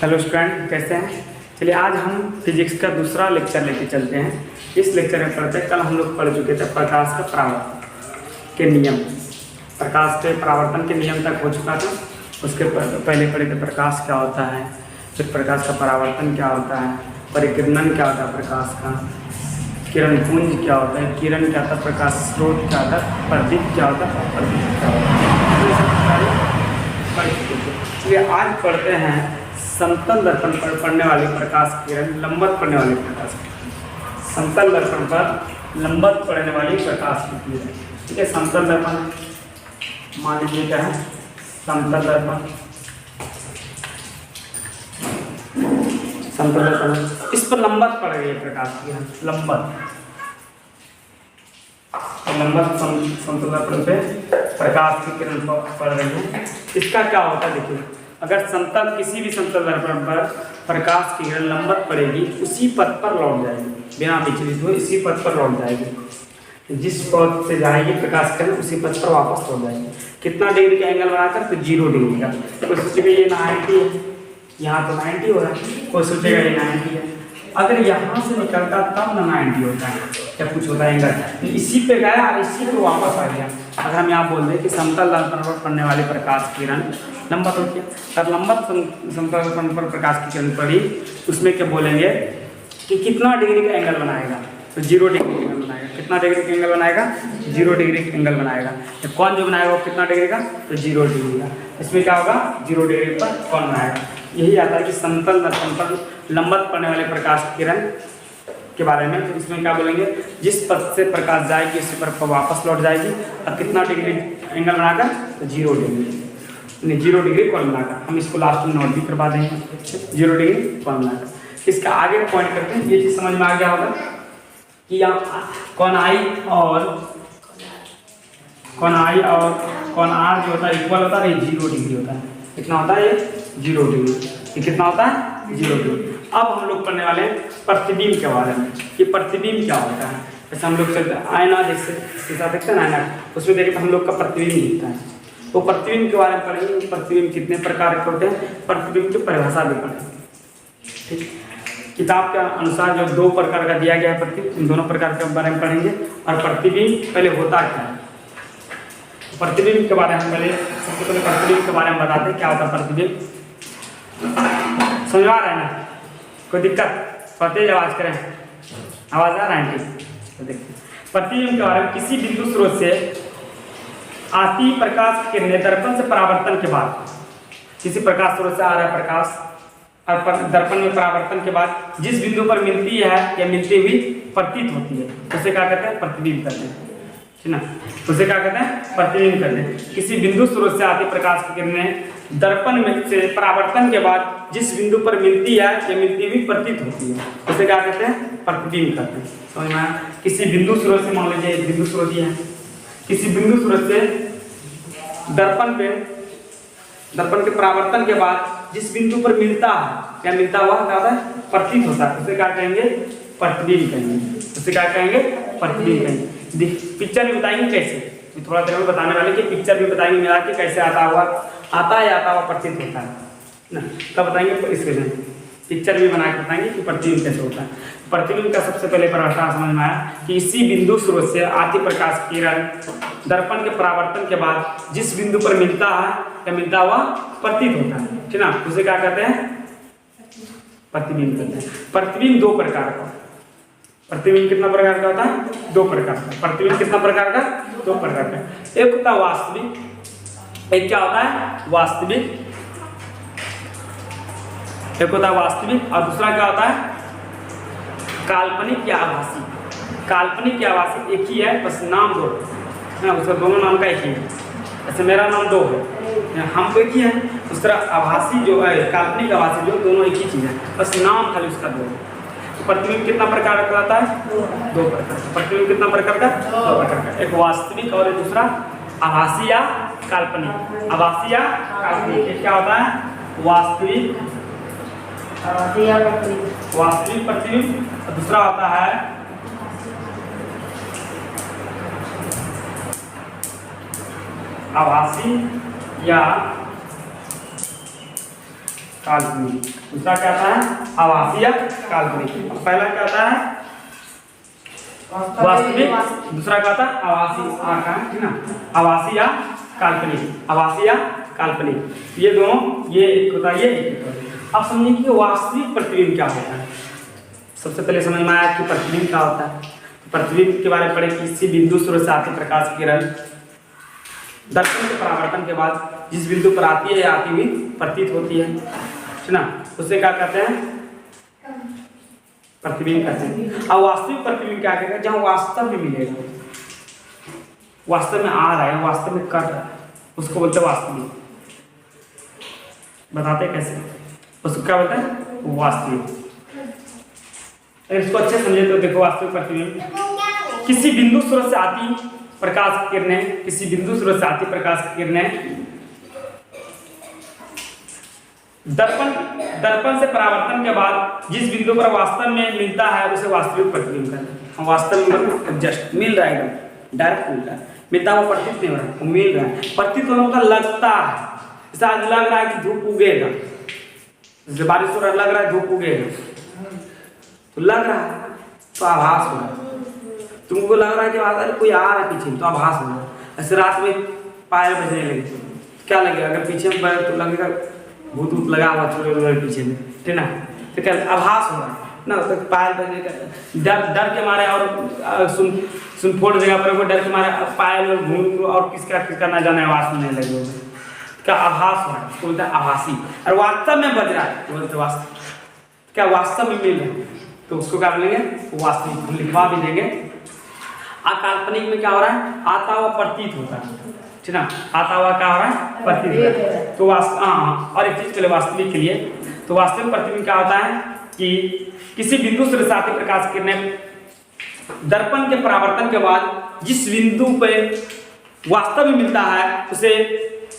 Hello student, कैसे हैं? चलिए आज हम फिजिक्स का दूसरा लेक्चर लेके चलते हैं। इस लेक्चर में पढ़ते हैं, कल हम लोग पढ़ चुके थे प्रकाश का परावर्तन के नियम। प्रकाश के परावर्तन के नियम तक हो चुका था। उसके पहले पढ़े थे प्रकाश क्या होता है, फिर प्रकाश का परावर्तन क्या होता है, परिकिरणन क्या होता है प्रकाश का, किरण पुंज क्या होता है, किरण क्या होता है, प्रकाश स्रोत क्या होता है, प्रदीप क्या होता है, प्रदीप क्या होता है। पढ़ चुके थे। चलिए आज पढ़ते हैं समतल दर्पण पर पड़ने वाली प्रकाश किरण, लंबवत पड़ने वाली प्रकाश किरण। समतल दर्पण पर लंबवत पड़ने वाली प्रकाश की किरण। ठीक है, समतल दर्पण मान लीजिए क्या है, समतल दर्पण। समतल दर्पण इस पर लंबवत पड़ रही है प्रकाश की किरण, लंबवत समतल दर्पण पे प्रकाश की किरण पड़ रही है। इसका क्या होता है देखिए, अगर समतल किसी भी समतल दर्पण पर प्रकाश की किरण लंबवत पड़ेगी, उसी पथ पर लौट जाएगी, बिना विचलित हुए इसी पथ पर लौट जाएगी। जिस पथ से जाएगी प्रकाश किरण उसी पथ पर वापस लौट जाएगी। कितना डिग्री का एंगल बनाकर? तो 0 डिग्री का। कोई सोचेगा ये 90 है, यहाँ तो 90 हो रहा है, कोई सोचेगा ये 90 है। अगर यहाँ से निकलता तब ना 90 होता है, जब कुछ होता है एंगल, इसी पे गया और इसी पे वापस आ गया। अगर हम यहाँ बोल दें कि समतल दर्पण पर पड़ने वाली प्रकाश किरण लंबवत होती है, तब लंबवत समतल दर्पण पर प्रकाश की किरण पड़ी, उसमें क्या बोलेंगे कि कितना डिग्री का एंगल बनाएगा? तो 0 डिग्री का एंगल बनाएगा। कितना डिग्री का एंगल बनाएगा? 0 डिग्री का एंगल बनाएगा। तो कौन जो बनाएगा वो कितना डिग्री का? तो 0 डिग्री का। इसमें क्या होगा? 0 डिग्री पर कौन बनाएगा? यही आता है कि समतल दर्पण पर लंबवत पड़ने वाले प्रकाश की किरण के बारे में। तो इसमें क्या बोलेंगे, जिस पथ से प्रकाश जाएगी उसी पर वापस लौट जाएगी। अब कितना डिग्री एंगल बनाकर? तो 0 डिग्री, 0 डिग्री कौन बनाकर। हम इसको लास्ट में नोट भी करवा देंगे। 0 डिग्री कौन बनाकर। इसका आगे पॉइंट करते हैं, ये चीज समझ में आ गया होगा कि यहाँ कौन आई और कौन आर जो होता है इक्वल होता है, 0 डिग्री होता है। कितना होता है ये? 0 डिग्री। ये कितना होता है? 0 डिग्री। अब हम लोग पढ़ने वाले हैं प्रतिबिंब के बारे में कि प्रतिबिंब क्या होता है। जैसे हम लोग चलते हैं आईना, जैसे शीशा देखते हैं ना, आईना, उसमें देखिए हम लोग का प्रतिबिंब दिखता है। तो प्रतिबिंब के बारे में पढ़ेंगे, प्रतिबिंब कितने प्रकार के होते हैं, प्रतिबिंब की परिभाषा भी पढ़ेंगे। ठीक, किताब के अनुसार जो 2 प्रकार का दिया गया है प्रतिबिंब, इन दोनों प्रकार के बारे में पढ़ेंगे। और प्रतिबिंब पहले होता क्या है, प्रतिबिंब के बारे में पहले सबसे पहले प्रतिबिंब के बारे में बताते हैं क्या होता है प्रतिबिंब। समझ आ रहा है ना? कोई दिक्कत? तेज आवाज करें, आवाज आ रहा है? तो देखिए प्रतिबिंब के बारे में, किसी बिंदु स्रोत से आती प्रकाश की किरणें दर्पण से परावर्तन के बाद, किसी प्रकाश स्रोत से आ रहा है प्रकाश और दर्पण में परावर्तन के बाद जिस बिंदु पर मिलती है या मिलती हुई प्रतीत होती है, उसे क्या कहते हैं? प्रतिबिंब कहते हैं। ठीक ना, उसे क्या कहते हैं? प्रतिबिंब कहते हैं। किसी बिंदु स्रोत से आती प्रकाश की किरणें दर्पण में से परावर्तन के बाद जिस बिंदु पर मिलती है या मिलती हुई प्रतीत होती है, उसे क्या कहते हैं? प्रतिबिंब कहते हैं। समझ में आया? किसी बिंदु स्रोत से, मान लीजिए बिंदु स्रोत है, किसी बिंदु स्रोत से दर्पण के परावर्तन के बाद जिस बिंदु पर मिलता है या मिलता हुआ क्या होता है? प्रतीत होता है, उसे क्या कहेंगे? प्रतिबिंब कहेंगे। उसे क्या कहेंगे? प्रतिबिंब कहेंगे। पिक्चर भी बताएंगे कैसे, थोड़ा देर में बताने वाले कि पिक्चर भी बताएंगे मिला के कैसे आता हुआ प्रतीत होता है ना, कब बताएंगे इसके लिए पिक्चर भी बना के बताएंगे कि प्रतिबिंब कैसे होता है। प्रतिबिंब का सबसे पहले परिभाषा समझ में आया कि इसी बिंदु स्रोत से आती प्रकाश की किरण दर्पण के परावर्तन के बाद जिस बिंदु पर मिलता है या मिलता हुआ प्रतीत होता है, ठीक ना, उसे क्या कहते हैं? प्रतिबिंब कहते हैं। प्रतिबिंब 2 प्रकार का। प्रतिबिंब कितना प्रकार का होता है? 2 प्रकार का। प्रतिबिंब कितना प्रकार का? 2 प्रकार का। एक होता है वास्तविक, एक क्या होता है? वास्तविक। एक होता है वास्तविक और दूसरा क्या होता है? काल्पनिक या आभासी। काल्पनिक या आभासी एक ही है, बस नाम 2 है, उसका दोनों नाम का एक ही है। जैसे मेरा नाम 2 है, हम तो एक ही है। उस तरह आभासी जो है, काल्पनिक आभासी जो, दोनों एक ही चीज़ है, बस नाम खाली उसका 2 है। तो प्रतिबिंब कितना प्रकार का होता है? 2 प्रकार। प्रतिबिंब कितना प्रकार का? 2 प्रकार का। एक वास्तविक और एक दूसरा आभासी या काल्पनिक। आभासी या काल्पनिक, एक क्या होता है? वास्तविक प्रतिबिंब, और दूसरा होता है आभासी या काल्पनिक। दूसरा क्या आता है? आभासी या काल्पनिक। पहला क्या आता है? वास्तविक। दूसरा क्या था? आभासी। ठीक ना, आभासी या काल्पनिक, आभासी या काल्पनिक। ये दोनों, ये एक होता है, ये एक होता है। अब समझिए कि वास्तविक प्रतिबिंब क्या होता है। सबसे पहले समझ में आया कि प्रतिबिंब क्या होता है। प्रतिबिंब के बारे में पढ़े, किसी बिंदु स्रोत से आती प्रकाश की किरण दर्पण के परावर्तन के बाद जिस बिंदु पर आती है या आती हुई प्रतीत होती है ना, उसे क्या कहते हैं? प्रतिबिंब कहते हैं। अब वास्तविक प्रतिबिंब क्या कहते हैं? जहाँ वास्तव में मिलेगा, वास्तव में आ रहा है, वास्तव में कर रहा है, उसको बोलते हैं वास्तविक। बताते कैसे? उसको क्या बोलते हैं? वास्तविक। इसको अच्छे समझे तो देखो, वास्तविक प्रतिबिंब किसी बिंदु स्रोत से आती प्रकाश की किरणें, किसी बिंदु स्रोत से आती प्रकाश की किरणें दर्पण से परावर्तन के बाद जिस बिंदु पर वास्तव में मिलता है उसे वास्तविक प्रतिबिंब कहते हैं। हम वास्तव में जस्ट मिल रहा है, एकदम डायरेक्ट मिलता है, मिलता वो प्रतीत नहीं हो रहा है, वो मिल रहा है। प्रतीत होने का लगता है, जैसे आज लग रहा है कि धूप उगेगा, जैसे बारिश हो रहा है, लग रहा है धूप उगेगा, तो लग रहा है, तो आभास हो रहा है। तुमको लग रहा है कि अगर कोई आ रहा है पीछे, तो आभास हो रहा है। ऐसे रात में पायल बजने लगे, क्या लगेगा? अगर पीछे में बजे तो लगेगा भूत भूत लगा हुआ छोटे पीछे में, ठीक ना, तो क्या आभास हो रहा है ना, तो पायल बजने का डर के मारे, और सुन फोड़ जगह पर वो डर के मारे पायल घूम और किसका ना जाने आवाज सुनने लगे, क्या आभास हो रहा है, उसको बोलते हैं आभासी। और वास्तव में बज रहा है तो बोलते वास्तव, क्या वास्तव में मिल रहा है, तो उसको क्या बोलेंगे? वास्तविक। लिखवा भी देंगे। अकाल्पनिक में क्या हो रहा है? आता हुआ प्रतीत होता है, ठीक ना, आता हुआ क्या हो रहा है? प्रतीत होता है। तो और एक चीज के लिए, वास्तविक के लिए, तो वास्तविक प्रतिबिंब क्या होता है कि किसी बिंदु से आती प्रकाश की किरणें दर्पण के परावर्तन के बाद जिस बिंदु पे वास्तव में मिलता है उसे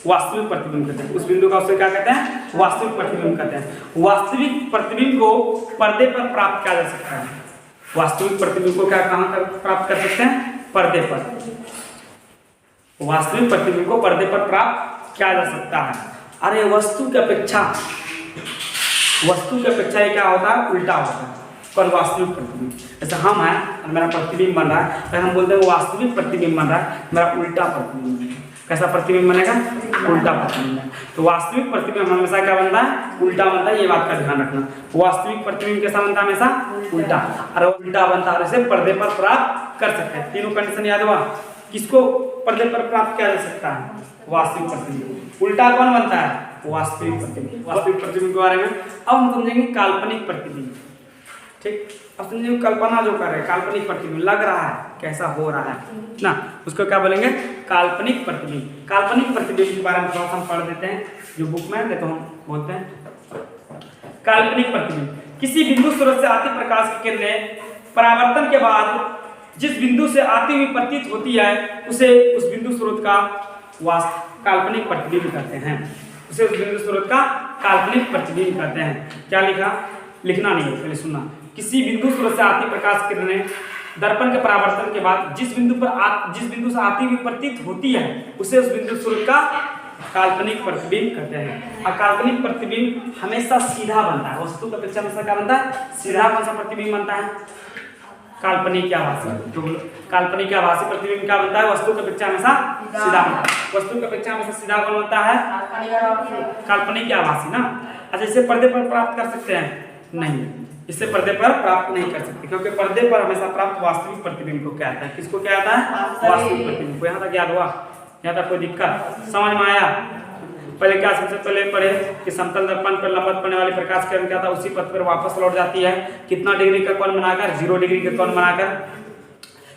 वास्तविक प्रतिबिंब कहते हैं। उस बिंदु का उसे क्या कहते हैं? वास्तविक प्रतिबिंब कहते हैं। वास्तविक प्रतिबिंब को पर्दे पर प्राप्त किया जा सकता है। वास्तविक प्रतिबिंब को क्या, कहां तक प्राप्त कर सकते हैं? पर्दे पर। वास्तविक प्रतिबिंब को पर्दे पर प्राप्त किया जा सकता है। अरे वस्तु की अपेक्षा ये क्या होता है? उल्टा होता है। कौन? वास्तविक प्रतिबिंब। जैसे हम हैं और मेरा प्रतिबिंब बन रहा है, तो हम बोलते हैं वास्तविक प्रतिबिंब बन रहा है, मेरा उल्टा प्रतिबिंब है। कैसा प्रतिबिंब बनेगा? उल्टा प्रतिबिंब है। तो वास्तविक प्रतिबिंब हमेशा क्या बनता है? उल्टा बनता है। ये बात का ध्यान रखना। वास्तविक प्रतिबिंब कैसा बनता है? हमेशा उल्टा। और उल्टा बनता है, इसे पर्दे पर प्राप्त कर सकते हैं। तीनों कंडीशन याद हुआ। किसको पर्दे पर प्राप्त किया जा सकता है? वास्तविक प्रतिबिंब। उल्टा कौन बनता है? वास्तविक प्रतिबिंब। वास्तविक प्रतिबिंब के बारे में अब हम समझेंगे काल्पनिक प्रतिबिंब। ठीक, अब समझिए कल्पना जो कर रहे हैं, काल्पनिक प्रतिबिंब लग रहा है, कैसा हो रहा है ना, उसको क्या बोलेंगे? काल्पनिक प्रतिबिंब। काल्पनिक प्रतिबिंब के बारे में थोड़ा हम पढ़ देते हैं जो बुक में है, तो हम बोलते हैं काल्पनिक प्रतिबिंब किसी बिंदु स्रोत से आती प्रकाश की किरणें परावर्तन के बाद जिस बिंदु से आती हुई प्रतीत होती है उसे उस बिंदु स्रोत का काल्पनिक प्रतिबिंब कहते हैं। उसे उस बिंदु स्रोत का काल्पनिक प्रतिबिंब कहते हैं। क्या लिखा? लिखना नहीं है, पहले सुनना। किसी बिंदु स्रोत से आती प्रकाश की किरणें दर्पण के परावर्तन के बाद जिस बिंदु से आती हुई प्रतीत होती है उसे उस बिंदु स्रोत का काल्पनिक प्रतिबिंब कहते हैं। और काल्पनिक प्रतिबिंब हमेशा सीधा बनता है। वस्तु की अपेक्षा हमेशा क्या बनता है? सीधा। कौन सा प्रतिबिंब बनता है? काल्पनिक या आभासी। तो काल्पनिक या आभासी प्रतिबिंब क्या बनता है? वस्तु की अपेक्षा हमेशा सीधा बनता है। वस्तु की अपेक्षा हमेशा सीधा कौन बनता है? काल्पनिक या आभासी ना। अच्छा, इसे पर्दे पर प्राप्त कर सकते हैं? नहीं, इसे पर्दे पर प्राप्त नहीं कर सकते, क्योंकि पर्दे पर हमेशा प्राप्त वास्तविक प्रतिबिंब को क्या आता है? किसको क्या आता है? वास्तविक प्रतिबिंब को। यहाँ तक याद हुआ? यहाँ तक कोई दिक्कत समझ में आया? पहले क्या, सबसे पहले पढ़े कि समतल दर्पण पर लंबवत पड़ने वाली प्रकाश किरण क्या था? उसी पथ पर वापस लौट जाती है। कितना डिग्री का कोण बनाकर? 0 डिग्री का कोण बनाकर।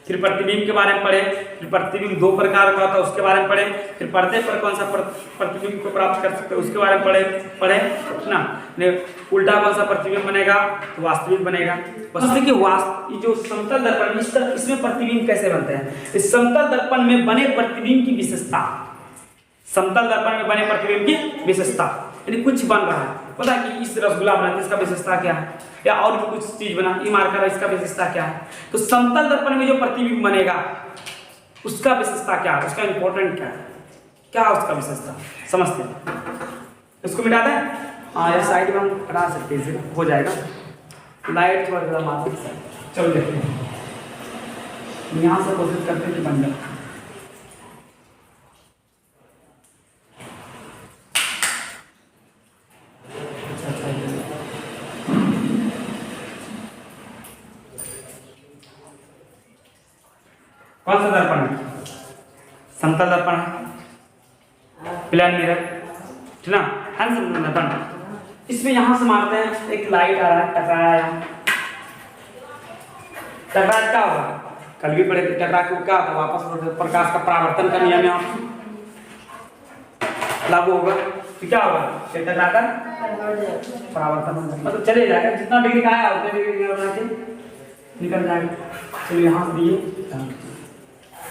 फिर प्रतिबिंब के बारे में पढ़े। फिर प्रतिबिंब 2 प्रकार का होता है, उसके बारे में पढ़े। फिर पर्दे पर कौन सा प्रतिबिंब को प्राप्त कर सकते हैं, उसके बारे में पढ़े ना। उल्टा कौन सा प्रतिबिंब बनेगा? तो वास्तविक बनेगा। देखिए ये जो समतल दर्पण, इसमें प्रतिबिंब कैसे बनते हैं? इस समतल दर्पण में बने प्रतिबिंब की विशेषता, समतल दर्पण में बने प्रतिबिंब की विशेषता, यानी कुछ बन रहा है, पता है कि इस रसगुल्ला बना, इसका विशेषता क्या है, या और भी कुछ चीज बना, ये मार्कर है, इसका विशेषता क्या है। तो समतल दर्पण में जो प्रतिबिंब बनेगा उसका विशेषता क्या है, उसका इंपॉर्टेंट क्या है, क्या है उसका विशेषता, समझते हैं। इसको मिटाते हैं, हाँ या साइड में हम हटा सकते हैं, इसे हो जाएगा। लाइट थोड़ा ज़्यादा मारते हैं, चलो देखते हैं, यहाँ से कोशिश करते हैं कि बन जाए। कौन सा दर्पण है? समतल दर्पण है, प्लेन मिरर, ठीक ना, है समतल दर्पण। इसमें यहाँ से मारते हैं, एक लाइट आ रहा है, टकराया यहाँ, टकराया क्या होगा? कल भी पढ़े थे, टकरा के क्या होगा? वापस प्रकाश का परावर्तन का नियम यहाँ लागू होगा, तो क्या होगा? टकरा कर परावर्तन, मतलब चले जाएगा, जितना डिग्री का है उतने डिग्री बना के निकल जाएगा। चलिए यहाँ से दिए,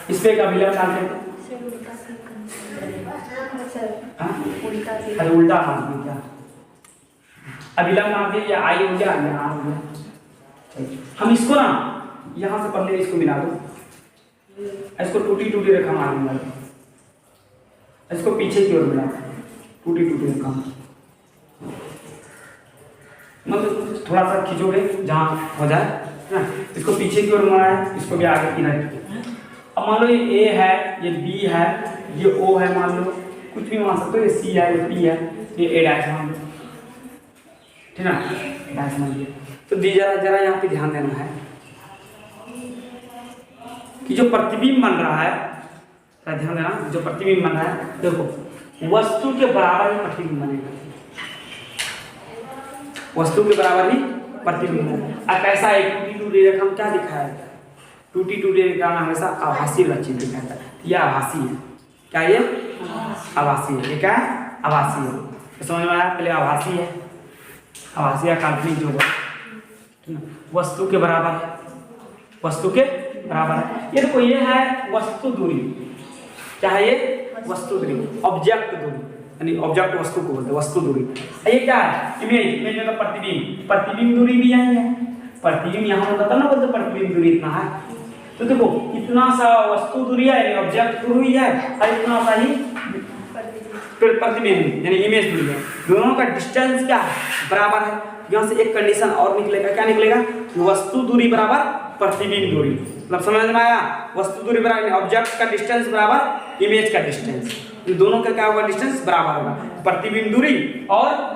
इस पे एक अभिलंब डालते हैं, अरे उल्टा मार दिया क्या? अभिलंब मार दिया, या आई हो गया, यहाँ हो गया। हम इसको ना यहाँ से पहले इसको मिला दो, इसको टूटी टूटी रेखा मार दूंगा, इसको पीछे की ओर मिला, टूटी टूटी रेखा, मतलब थोड़ा सा खींचोगे जहाँ हो जाए ना, इसको पीछे की ओर मारा है, इसको भी आगे की। अब मान लो ये ए है, ये बी है, ये ओ है, मान लो कुछ भी मान सकते हो, ये सी है, ये पी है, ये ए डैश मान लो, ठीक ना, डैश मान लिया। तो जरा जरा यहाँ पे ध्यान देना है कि जो प्रतिबिंब बन रहा है, ध्यान देना, जो प्रतिबिंब बन रहा है, देखो वस्तु के बराबर ही प्रतिबिंब बनेगा, वस्तु के बराबर ही प्रतिबिंब बनेगा। अब कैसा है? टूटी टूटी रेखा में क्या दिखाया है? टूटी टूटी रेखा में हमेशा आभासी लक्षण दिखाता है, यह आभासी है। क्या ये आभासी है? ये क्या है? आभासी है। तो समझ में आया? पहले आभासी है, आभासी या काल्पनिक जो है वस्तु के बराबर है, वस्तु के बराबर है। ये देखो, ये है वस्तु दूरी, क्या है ये? वस्तु दूरी, ऑब्जेक्ट दूरी, यानी ऑब्जेक्ट वस्तु को बोलते हैं वस्तु दूरी। ये क्या है? इमेज, इमेज मतलब प्रतिबिंब, प्रतिबिंब दूरी भी यही है, प्रतिबिंब यहाँ होता था ना, बोलते प्रतिबिंब दूरी इतना है। तो देखो इतना सा वस्तु दूरी है, यानी ऑब्जेक्ट दूरी है, और इतना सा ही प्रतिबिंब यानी इमेज दूरी है। दोनों का डिस्टेंस क्या है? बराबर है। यहाँ से एक कंडीशन और निकलेगा, क्या निकलेगा? वस्तु दूरी बराबर प्रतिबिंब दूरी, मतलब समझ में आया? वस्तु दूरी बराबर ऑब्जेक्ट का डिस्टेंस बराबर इमेज का डिस्टेंस, दोनों का क्या होगा? डिस्टेंस बराबर होगा। प्रतिबिंब दूरी और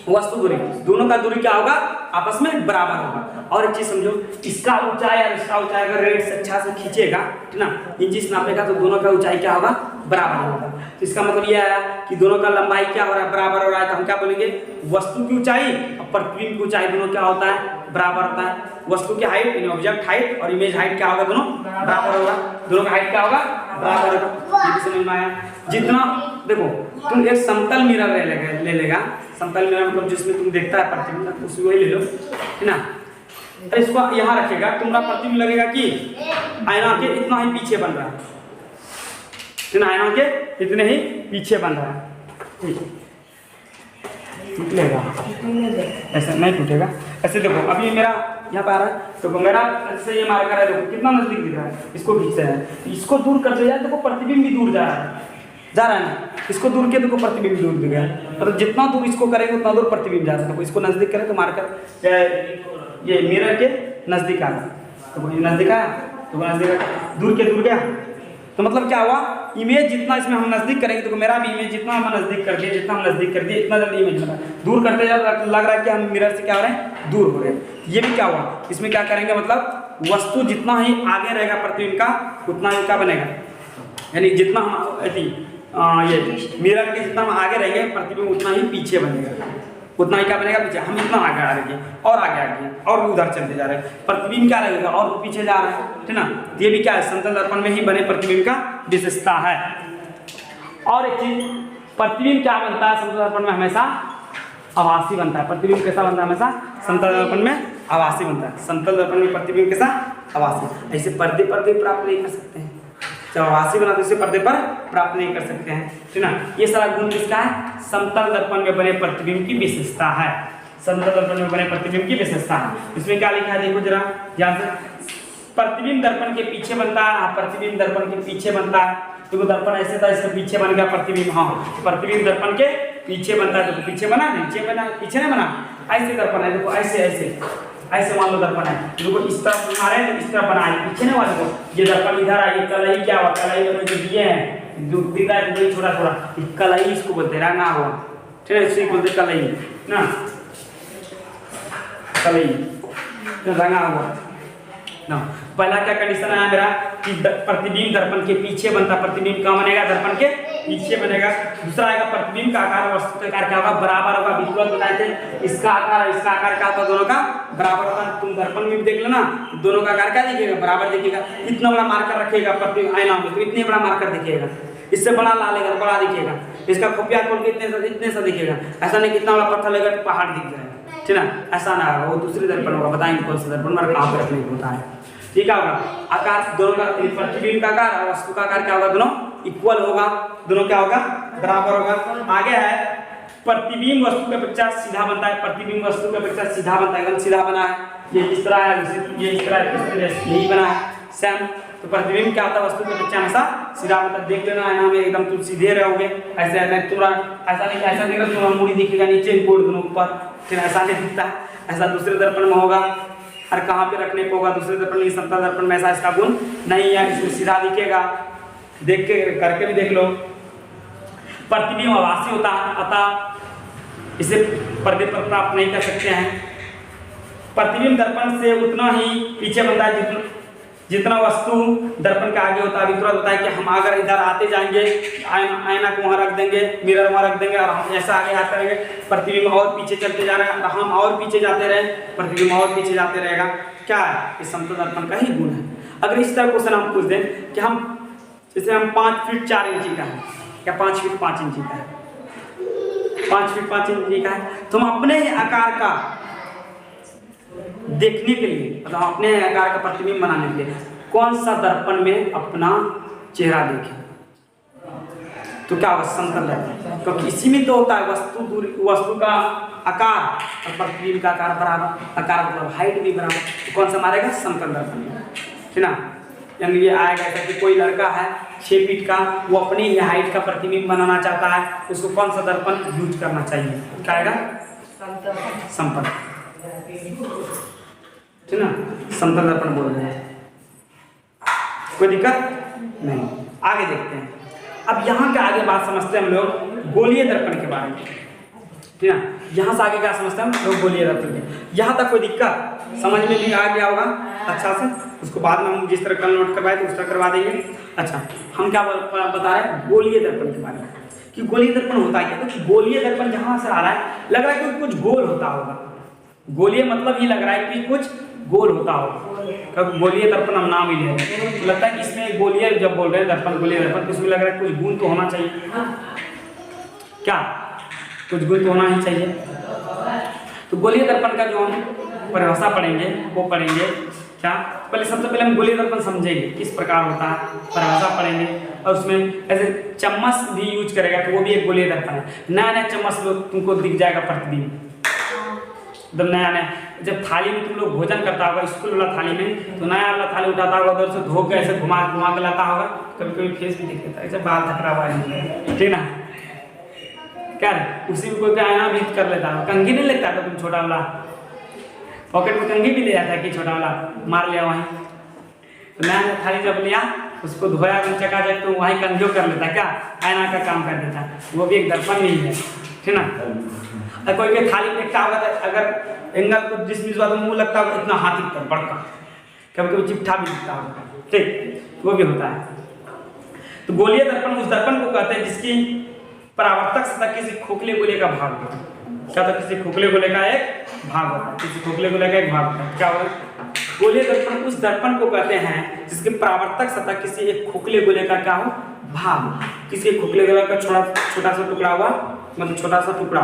वस्तु दूरी, दोनों का दूरी क्या होगा? आपस में बराबर होगा। और एक चीज समझो, इसका ऊंचाई और इसका ऊंचाई अगर रेड से अच्छा से खींचेगा, ठीक ना, इंच नापेगा, तो दोनों का ऊंचाई क्या होगा? बराबर होगा। तो इसका मतलब यह है कि दोनों का लंबाई क्या हो रहा है? बराबर हो रहा है। तो हम क्या बोलेंगे? वस्तु की ऊंचाई और प्रतिबिंब की ऊंचाई दोनों क्या होता है? बराबर होता है। वस्तु की हाइट यानी ऑब्जेक्ट हाइट और इमेज हाइट क्या होगा? दोनों बराबर होगा। दोनों का हाइट क्या होगा? बराबर होगा। ये समझ में आया? जितना देखो, तुम एक समतल मिरर ले लेगा, समतल मिरर मतलब जिसमें तुम देखता है प्रतिबिंब, उसी वही ले लो, है ना। अरे इसको यहाँ रखेगा, तुम्हारा प्रतिबिंब लगेगा कि आईना के इतना ही पीछे बन रहा है, आईना के इतने ही पीछे बन रहा है, टूटेगा ऐसा नहीं टूटेगा। ऐसे देखो, अभी मेरा यहाँ पे आ रहा है, देखो मेरा ऐसे ये मार्कर है, देखो कितना नजदीक दिख रहा है, इसको खींचते हैं, इसको दूर करते जाए, देखो प्रतिबिंब भी दूर जा रहा है ना, इसको दूर के देखो प्रतिबिंब दूर दिख रहा है, मतलब जितना दूर इसको करेंगे उतना दूर प्रतिबिंब जा रहा है। देखो इसको नजदीक करें तो मार्कर ये मिरर के नजदीक आ रहा है, तो नजदीक आया, तो नजदीक दूर के दूर गया, तो मतलब क्या हुआ? इमेज जितना इसमें हम नजदीक करेंगे, तो मेरा भी इमेज जितना हम नजदीक कर दिए, जितना हम नजदीक कर दिए, इतना जल्दी इमेज बना। दूर करते जा लग रहा है कि हम मिरर से क्या हो रहे हैं? दूर हो रहे हैं। ये भी क्या हुआ? इसमें क्या करेंगे? मतलब वस्तु जितना ही आगे रहेगा प्रतिबिंब का, उतना ही क्या बनेगा, यानी जितना हम ये मिरर के जितना हम आगे रहेंगे, प्रतिबिंब उतना ही पीछे बनेगा, उतना ही क्या बनेगा? पीछे। हम इतना आगे आ रहे हैं और आगे आ गए और उधर चलते जा रहे हैं, प्रतिबिंब क्या लगेगा? और पीछे जा रहा है, ठीक ना। ये भी क्या है? समतल दर्पण में ही बने प्रतिबिंब का विशेषता है। और एक चीज, प्रतिबिंब क्या बनता है समतल दर्पण में? हमेशा आभासी बनता है। प्रतिबिंब कैसा बनता है? हमेशा समतल दर्पण में आभासी बनता है। समतल दर्पण में प्रतिबिंब कैसा? आभासी। ऐसे पर्दे पर भी प्राप्त नहीं कर सकते हैं, जब आभासी बना तो इसे पर्दे पर प्राप्त नहीं कर सकते हैं, ठीक ना। ये सारा गुण किसका है? समतल दर्पण में बने प्रतिबिंब की विशेषता है। समतल दर्पण में बने प्रतिबिंब की विशेषता है। इसमें क्या लिखा है? देखो जरा ध्यान से, प्रतिबिंब दर्पण के पीछे बनता है, प्रतिबिंब दर्पण के पीछे बनता है, देखो दर्पण ऐसे था, इसके पीछे बन गया प्रतिबिंब। हाँ, प्रतिबिंब दर्पण के पीछे बनता है। देखो पीछे बना, नीचे बना, पीछे नहीं बना, ऐसे दर्पण है। देखो ऐसे ऐसे ऐसे मान लो दर्पण है। देखो इस तरफ बना रहे हैं तो इस तरफ बनाए, पीछे नहीं वाले को। ये दर्पण इधर आइए, कलई क्या हुआ, कलई में जो दिए हैं जो दिख रहा है तो छोटा छोटा, कलई इसको बोलते हैं, रंगा हुआ, ठीक है, इसी को बोलते कलई ना, कलई रंगा हुआ ना। पहला क्या कंडीशन है मेरा कि प्रतिबिंब दर्पण के पीछे बनता, प्रतिबिंब कहाँ बनेगा, दर्पण के पीछे बनेगा। दूसरा आएगा प्रतिबिंब का आकार वस्तु का आकार क्या होगा, बराबर होगा। विद्युत बताए थे इसका आकार क्या होता, दोनों का बराबर होता है। तुम दर्पण में भी देख लेना, दोनों का आकार क्या दिखेगा, बराबर दिखेगा। इतना बड़ा मार्कर रखेगा प्रतिबिंब आईना में तो इतने बड़ा मार्कर दिखेगा, इससे बड़ा ला लेगा बड़ा दिखेगा। इसका खुफिया खोल के इतने सा दिखेगा। ऐसा नहीं कितना बड़ा पत्थर लेगा तो पहाड़ दिख जाएगा, ठीक ना, ऐसा ना होगा। वो दूसरी दर्पण होगा, बताएंगे कौन सा दर्पण में कहाँ पर रखने को होता है। ठीक है, होगा आकार दोनों का, प्रतिबिंब का आकार और वस्तु का आकार क्या होगा, दोनों इक्वल होगा, दोनों क्या होगा, बराबर होगा। आगे है प्रतिबिंब वस्तु के अपेक्षा सीधा बनता है, प्रतिबिंब वस्तु के अपेक्षा सीधा बनता है, एकदम सीधा बना है। ये इस तरह है, ये इस तरह यही बना है सेम। तो प्रतिबिंब क्या होता है, वस्तु के अपेक्षा हमेशा सीधा बनता है। देख लेना है ना, एकदम तुम सीधे रहोगे, ऐसे ऐसे तुम्हारा ऐसा नहीं, ऐसा देख रहे तुम्हारा मुड़ी दिखेगा नीचे बोर्ड दोनों ऊपर, फिर ऐसा नहीं दिखता है। ऐसा दूसरे दर्पण में होगा, और कहाँ पे रखने को होगा, दूसरे दर्पण में, समतल दर्पण में ऐसा इसका गुण नहीं है, इसमें सीधा दिखेगा। देख के करके भी देख लो। प्रतिबिंब आभासी होता है, अतः इसे पर्दे पर प्राप्त नहीं कर सकते हैं। प्रतिबिंब दर्पण से उतना ही पीछे बनता है जितना वस्तु दर्पण के आगे होता है। अभी तुरंत होता है कि हम अगर इधर आते जाएंगे, आईना को वहाँ रख देंगे, मिरर वहाँ रख देंगे और हम ऐसा आगे आते रहेंगे, प्रतिबिंब और पीछे चलते जा रहे हैं, हम और पीछे जाते रहे, प्रतिबिंब और पीछे जाते रहेगा। क्या है, ये समतल दर्पण का ही गुण है। अगर इस तरह क्वेश्चन हम पूछ दें कि हम जैसे हम 5 फीट 4 इंची का है या 5 फीट 5 इंची का है, 5 फीट 5 इंची का है, तो हम अपने आकार का देखने के लिए, मतलब अपने आकार का प्रतिबिंब बनाने के लिए कौन सा दर्पण में अपना चेहरा देखें, तो क्या होगा, समतल दर्पण। क्योंकि इसी में तो होता है वस्तु का आकार और प्रतिबिंब का आकार बराबर, आकार मतलब हाइट भी बराबर, तो कौन सा मारेगा, समतल दर्पण, ठीक ना। यानी ये आएगा ऐसा कि कोई लड़का है 6 फीट का, वो अपनी ही हाइट का प्रतिबिंब बनाना चाहता है, उसको कौन सा दर्पण यूज करना चाहिए, क्या आएगा, समतल, ठीक ना, समतल दर्पण बोल रहे हैं। कोई दिक्कत नहीं। आगे देखते हैं। अब यहाँ के आगे बात समझते हैं हम लोग गोलीय दर्पण के बारे में, ठीक है। यहाँ से आगे क्या समझते हैं हम लोग, गोलीय दर्पण के। यहाँ तक कोई दिक्कत समझ में भी आ गया होगा अच्छा से, उसको बाद में हम जिस तरह कल नोट करवाए तो उस तरह करवा देंगे। अच्छा, हम क्या बता रहे हैं गोलीय दर्पण के बारे में, कि गोलीय दर्पण होता है क्या। तो गोलीय दर्पण जहाँ से आ रहा है, लग रहा है कि कुछ गोल होता होगा। गोलीय मतलब ही लग रहा है कि कुछ गोल होता होगा, कब गोलीय दर्पण हम नाम ही ले, तो लगता है कि इसमें गोलीय जब बोल रहे हैं दर्पण, गोलीय दर्पण, तो इसमें लग रहा है कुछ गुण तो होना चाहिए, क्या कुछ गुण तो होना ही चाहिए। तो गोलीय दर्पण का जो हम परिभाषा पढ़ेंगे वो पढ़ेंगे क्या, पहले सबसे पहले हम गोलीय दर्पण समझेंगे किस प्रकार होता है, परिभाषा पढ़ेंगे, और उसमें ऐसे चम्मच भी यूज करेगा तो वो भी एक गोलीय दर्पण है। नया नया चम्मच तुमको दिख जाएगा प्रतिबिंब, एकदम नया नया। जब थाली में तुम लोग भोजन करता होगा, स्कूल वाला थाली में, तो नया वाला थाली उठाता होगा, उधर से धो के ऐसे घुमा के लाता होगा, कभी कभी फेस भी दिख देता है, ऐसे बाल धकरा हुआ है, ठीक ना, क्या है, उसी में कोई आईना भी कर लेता है, कंघी नहीं लगता था तुम छोटा वाला, पॉकेट में कंघी भी ले जाता है कि छोटा वाला मार लिया वहीं, तो नया नया थाली जब लिया उसको धोया चकाचक, तो वहीं कंघी कर लेता है, क्या आईना का काम कर देता है, वो भी एक दर्पण ही है, ठीक ना। कोई भी थाली देखता होगा तो अगर एंगल को जिस तो मुंह लगता होगा इतना हाथी पर बड़का, कभी कभी चिपटा भी दिखता होगा, ठीक, वो भी होता है। तो गोलीय दर्पण उस दर्पण को कहते हैं जिसकी परावर्तक सतह किसी खोखले गोले का भाग होता है। क्या होता है, किसी खोखले गोले का एक भाग होता है, किसी खोखले गोले का एक भाग होता है। क्या होता है, गोलीय दर्पण उस दर्पण को कहते हैं जिसके परावर्तक सतह किसी एक खोखले गोले का क्या हो, भाग, किसी खोखले गोले का छोटा सा टुकड़ा हुआ, मतलब छोटा सा टुकड़ा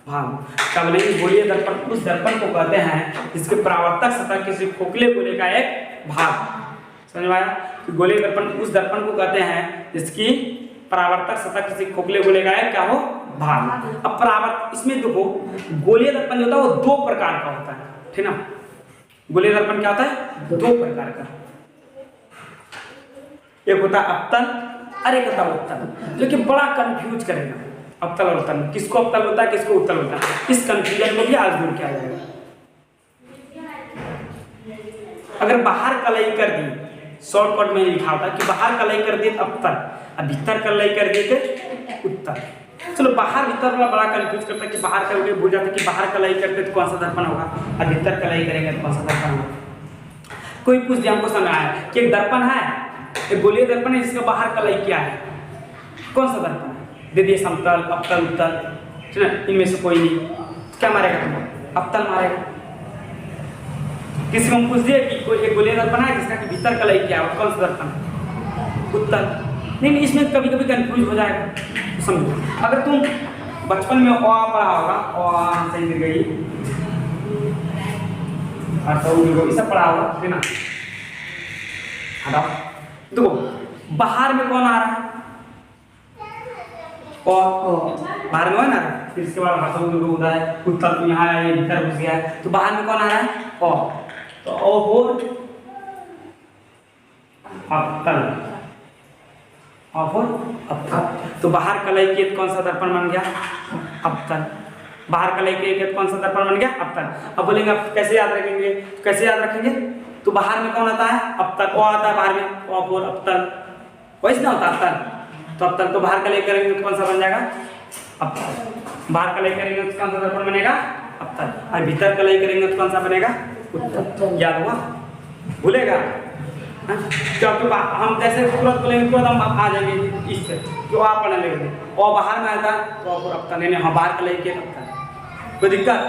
भाग, क्या बोलेंगे, गोलीय दर्पण उस दर्पण को कहते हैं जिसके परावर्तक सतह किसी खोखले गोले का एक भाग। समझ में आया, कि गोलीय दर्पण उस दर्पण को कहते हैं जिसकी परावर्तक सतह किसी खोखले गोले का एक क्या हो, भाग। अब परावर्तक, इसमें देखो गोलीय दर्पण जो होता है वो 2 प्रकार का होता है, ठीक ना। गोलीय दर्पण क्या होता है, 2 प्रकार का, एक होता है अपतन अरेखता उत्तल, जो कि बड़ा कंफ्यूज करेगा। अवतल और उत्तल, किसको अवतल होता है, किसको उत्तल होता है, इस कंफ्यूजन को भी आज दूर किया जाएगा। अगर बाहर कलई कर दी, शॉर्टकट में लिखा होता है कि बाहर कलई कर दिए तो अवतल, और भीतर कलई कर दिए तो उत्तल। चलो बाहर भीतर वाला बड़ा कंफ्यूज करता है कि बाहर करके भूल जाता है कि बाहर कलई करते तो कौन सा दर्पण होगा, और भीतर कलई करेंगे तो कौन सा दर्पण होगा। कोई पूछ दिया हमको समझ आया कि एक दर्पण है, एक गोलीय दर्पण है जिसका बाहर कलई क्या है, कौन सा दर्पण है, दे दिए समतल, अवतल, उत्तल, इनमें से कोई नहीं, क्या मारेगा तुम, अवतल मारेगा। किसी को हम पूछ दिए कि कोई एक गोलीय दर्पण है जिसका कि भीतर कलई क्या है, कौन सा दर्पण, उत्तल। नहीं, इसमें कभी कभी कंफ्यूज हो जाएगा। समझो, अगर तुम बचपन में पढ़ा होगा, सही गिर गई, सब पढ़ा होगा है ना। देखो बाहर में कौन आ रहा है, बाहर में है ना, फिर इसके बाद उधर है, उत्तल तो यहाँ है, भीतर घुस गया है, तो बाहर में कौन आ रहा है, तो अवतल, तो बाहर कलई के कौन सा दर्पण बन गया, अवतल। बाहर कलई के कौन सा दर्पण बन गया, अवतल। अब बोलेंगे कैसे याद रखेंगे, कैसे याद रखेंगे, तो बाहर में कौन आता है, अवतल, आता है बाहर में, अवतल, वैसे ना होता अवतल, तो अवतल, तो बाहर कलई करेंगे तो कौन सा बन जाएगा, अवतल। बाहर कलई करेंगे तो कौन सा दर्पण बनेगा, अवतल, और भीतर कलई करेंगे तो कौन सा बनेगा, उत्तल। याद हुआ, भूलेगा क्योंकि हम जैसे तुरंत बोलेंगे तुरंत हम आ जाएंगे इससे, क्यों आप पढ़ने लगेंगे, और बाहर में आता तो अवतल, नहीं हाँ बाहर कलई के अवतल, कोई दिक्कत,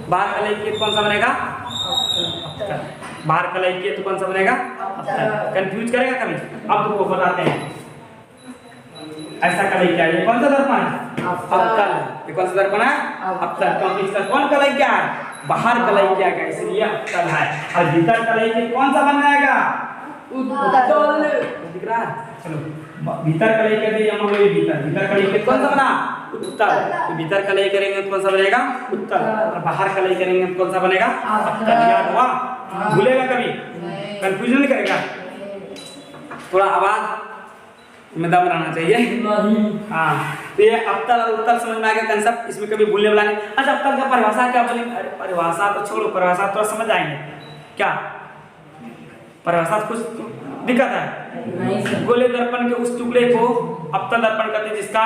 बाहर कलई के कौन सा बनेगा, अवतल। बाहर कलई के तो कौन सा बनेगा, अवतल। कंफ्यूज करेगा कभी, अब तुमको बताते हैं ऐसा कलई क्या है, कौन सा दर्पण है, अवतल। ये कौन सा दर्पण है, अवतल, क्योंकि इसका कौन कलई क्या है, बाहर कलई क्या है, इसलिए अवतल है, और भीतर कलई के कौन सा बन जाएगा, उत्तल। दिख रहा है, चलो भीतर कलई कर दिए हम लोग, भीतर कलई के कौन सा बना, उत्तल। तो भीतर कलई करेंगे तो कौन सा बनेगा, उत्तल, और बाहर कलई करेंगे तो कौन सा बनेगा, अवतल। याद हुआ, भूलेगा कभी, कंफ्यूजन नहीं करेगा, थोड़ा आवाज में दम रहना चाहिए। हाँ, तो ये अवतल और उत्तल समझ में आ गया कंसेप्ट, इसमें कभी भूलने वाला नहीं। अच्छा, अवतल का परिभाषा क्या बोलेंगे, अरे परिभाषा तो छोड़ो, परिभाषा तो समझ आएंगे, क्या परिभाषा कुछ दिक्कत है, गोले दर्पण के उस टुकड़े को अवतल दर्पण कहते हैं जिसका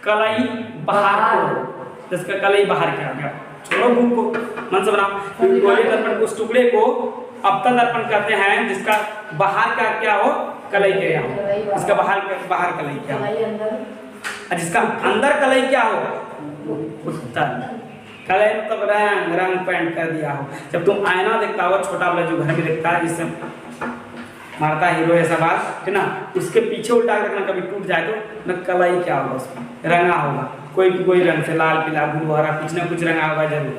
कलई बाहर को, जिसका कलई बाहर क्या गया, छोड़ो बुक को, मन से बनाओ। गोले दर्पण के उस टुकड़े को अवतल दर्पण कहते हैं जिसका बाहर का क्या हो, कलई क्या हो, इसका बाहर कलई क्या हो, जिसका अंदर कलई क्या हो, उत्तल। कलई मतलब रंग पेंट कर दिया हो। जब तुम आईना देखता हो, छोटा वाला जो घर में देखता है, जिससे मारता हीरो ऐसा बात है ना, उसके पीछे उल्टा रखना, कभी टूट जाए तो न कलई क्या होगा, उसमें रंगा होगा, कोई रंग से, लाल पीला ब्लू हरा, कुछ ना कुछ रंगा होगा जरूर,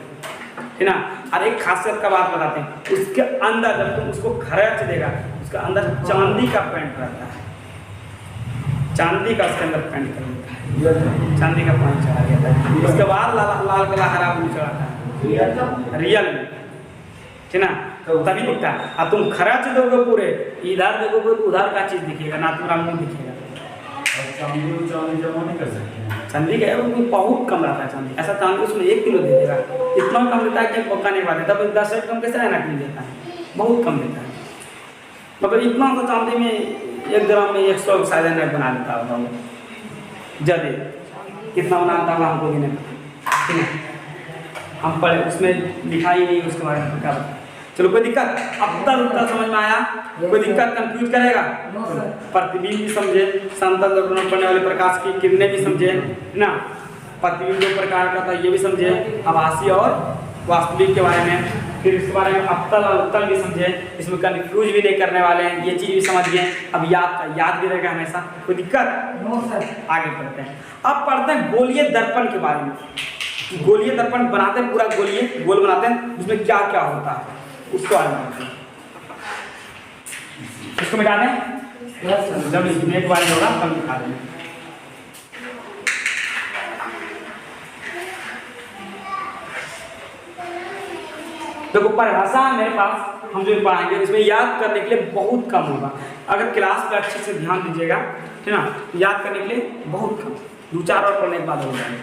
है ना। और एक खासियत का बात बताते हैं, उसके अंदर जब तुम उसको खर्च देगा, उसका अंदर चांदी का पेंट रहता है, चांदी का उसके अंदर पेंट कर देता है, चांदी का पेंट चढ़ा देता है, उसके बाद लाल कला हरा ब्लू चढ़ाता है, रियल में, है ना, तभी दिखता है। अब तुम खर्च दोगे पूरे, इधर देखोगे उधर का चीज दिखेगा, ना तुम्हारा मुंह दिखेगा। चांदी का बहुत कम रहता है, चांदी ऐसा चांदी उसमें 1 किलो दे देगा, इतना कम देता है कि पक्का नहीं बात है, तब 10 रेट कम कैसे रहना किलो देता है, बहुत कम देता है। मगर इतना तो चांदी में 1 ग्राम में 100 शायद नहीं बना लेता होगा, जदे कितना बनाता होगा हमको भी नहीं, हम पढ़े उसमें लिखा ही नहीं उसके बारे में क्या। चलो कोई दिक्कत, अवतल उत्तल समझ में आया, कोई दिक्कत कंफ्यूज करेगा, प्रतिबिंब भी समझे, समतल दर्पण में पड़ने वाले प्रकाश की किरणें भी समझे, है ना, प्रतिबिंब दो प्रकार का था ये भी समझे, आभासी और वास्तविक के बारे में, फिर इसके बारे में अवतल और उत्तल भी समझे, इसमें कंफ्यूज भी नहीं करने वाले हैं, ये चीज़ भी समझ गए। अब याद भी रहेगा हमेशा, कोई दिक्कत, आगे पढ़ते हैं। अब पढ़ते हैं गोलीय दर्पण के बारे में। गोलीय दर्पण बनाते हैं, पूरा गोल बनाते हैं, उसमें क्या क्या होता है उसको आगे बढ़ते हैं। इसको मिटा दें, जब एक बार होगा तब दिखा देंगे। देखो परिभाषा मेरे पास हम जो पढ़ाएंगे इसमें याद करने के लिए बहुत कम होगा, अगर क्लास पे अच्छे से ध्यान दीजिएगा ठीक ना। याद करने के लिए बहुत कम, 2-4 बार पढ़ने के बाद हो जाएगा,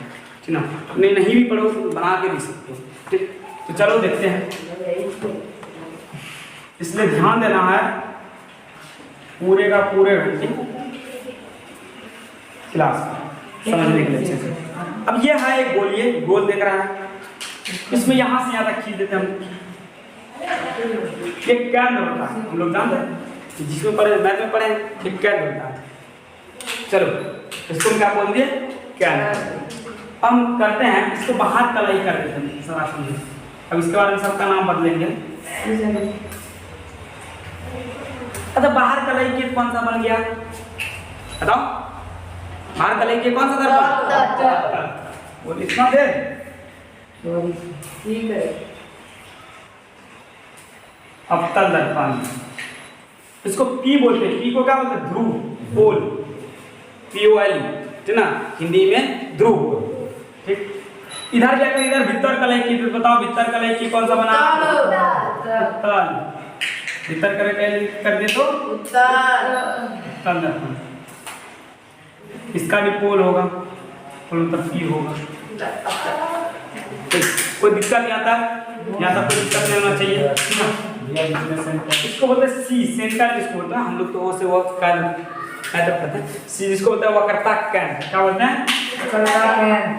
ठीक ना। नहीं भी पढ़ो तो बना के भी सकते हो, ठीक। तो चलो देखते हैं, इसमें ध्यान देना है पूरे का पूरे घंटे क्लास समझने के लिए अच्छे से। अब ये है एक गोल, ये गोल देख रहा है, इसमें यहाँ से यहाँ तक खींच देते हैं हम। एक केंद्र होता है, हम लोग जानते हैं, जिसमें पढ़े मैथ में पढ़े, एक केंद्र होता है। चलो इसको हम क्या बोल दिए, केंद्र। हम करते हैं इसको बाहर कलाई कर देते हैं सारा समझे। अब इसके बारे में सबका नाम बदलेंगे। अच्छा बाहर कलाई के कौन सा बन गया बताओ, बाहर कलाई के कौन सा दर्पण, वो इतना देर ठीक है। अवतल दर्पण, इसको पी बोलते हैं, पी को क्या बोलते हैं, ध्रुव पोल, POL, ठीक ना, हिंदी में ध्रुव, ठीक। इधर जाकर इधर भीतर कलाई की, बताओ भीतर कलाई की कौन सा बना, उत्तल, भीतर कर दे तो उत्तल दर्पण। इसका भी पोल होगा, पोल मतलब पी होगा, कोई दिक्कत नहीं आता, यहाँ तक कोई दिक्कत नहीं होना चाहिए, ठीक ना। इसको बोलते हैं सी, सेंटर जिसको बोलते हैं हम लोग, तो वो से वो कहते हैं सी, जिसको बोलते हैं वक्रता केंद्र, क्या बोलते हैं, वक्रता केंद्र,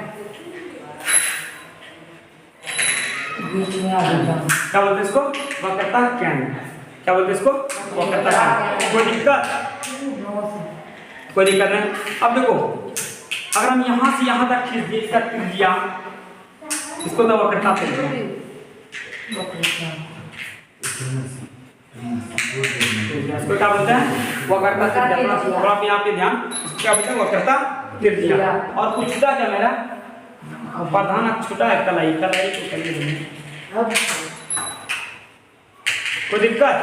क्या बोलते हैं इसको, वक्रता केंद्र, क्या बोलते हैं इसको, वक्रता केंद्र। कोई दिक्कत नहीं। अब देखो अगर हम यहाँ से यहाँ तक खींच दिए, इसका त्रिज्या, इसको तो वक्रता त्रिज्या, इसको क्या बोलते हैं, वक्रता त्रिज्या। थोड़ा यहाँ पे ध्यान, इसको क्या बोलते हैं, वक्रता त्रिज्या। और उच्चता क्या मेरा, प्रधान अक्ष छोटा है, कलाई, कलाई को करिए, कोई दिक्कत।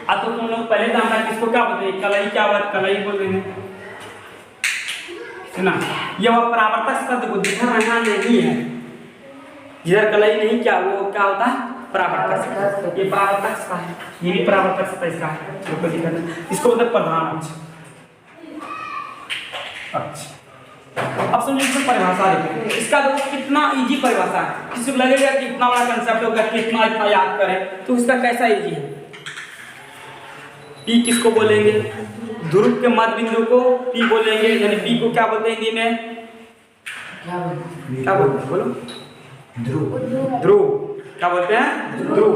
अब तो तुम लोग पहले जानना किसको क्या बोलते हैं, कलाई क्या बात, कलाई बोल देंगे, है ना। ये वो परावर्तक शब्द को दिखा रहा नहीं है, जिधर कलाई नहीं, क्या वो क्या होता है, परावर्तक। ये परावर्तक का है, ये भी परावर्तक का इसका है, कोई दिक्कत नहीं। इसको बोलते हैं प्रधान अक्ष। अच्छा अब समझिए इसमें परिभाषा देखो, इसका देखो कितना इजी परिभाषा है। किसी को लगेगा कि इतना बड़ा कंसेप्ट होगा, कितना इतना याद करें, तो इसका कैसा इजी है। पी किसको बोलेंगे, ध्रुव के मध्य बिंदु को पी बोलेंगे, यानी पी को क्या बोलते हैं हिंदी में, क्या बोलते हैं, बोलो, ध्रुव, ध्रुव क्या बोलते हैं, ध्रुव।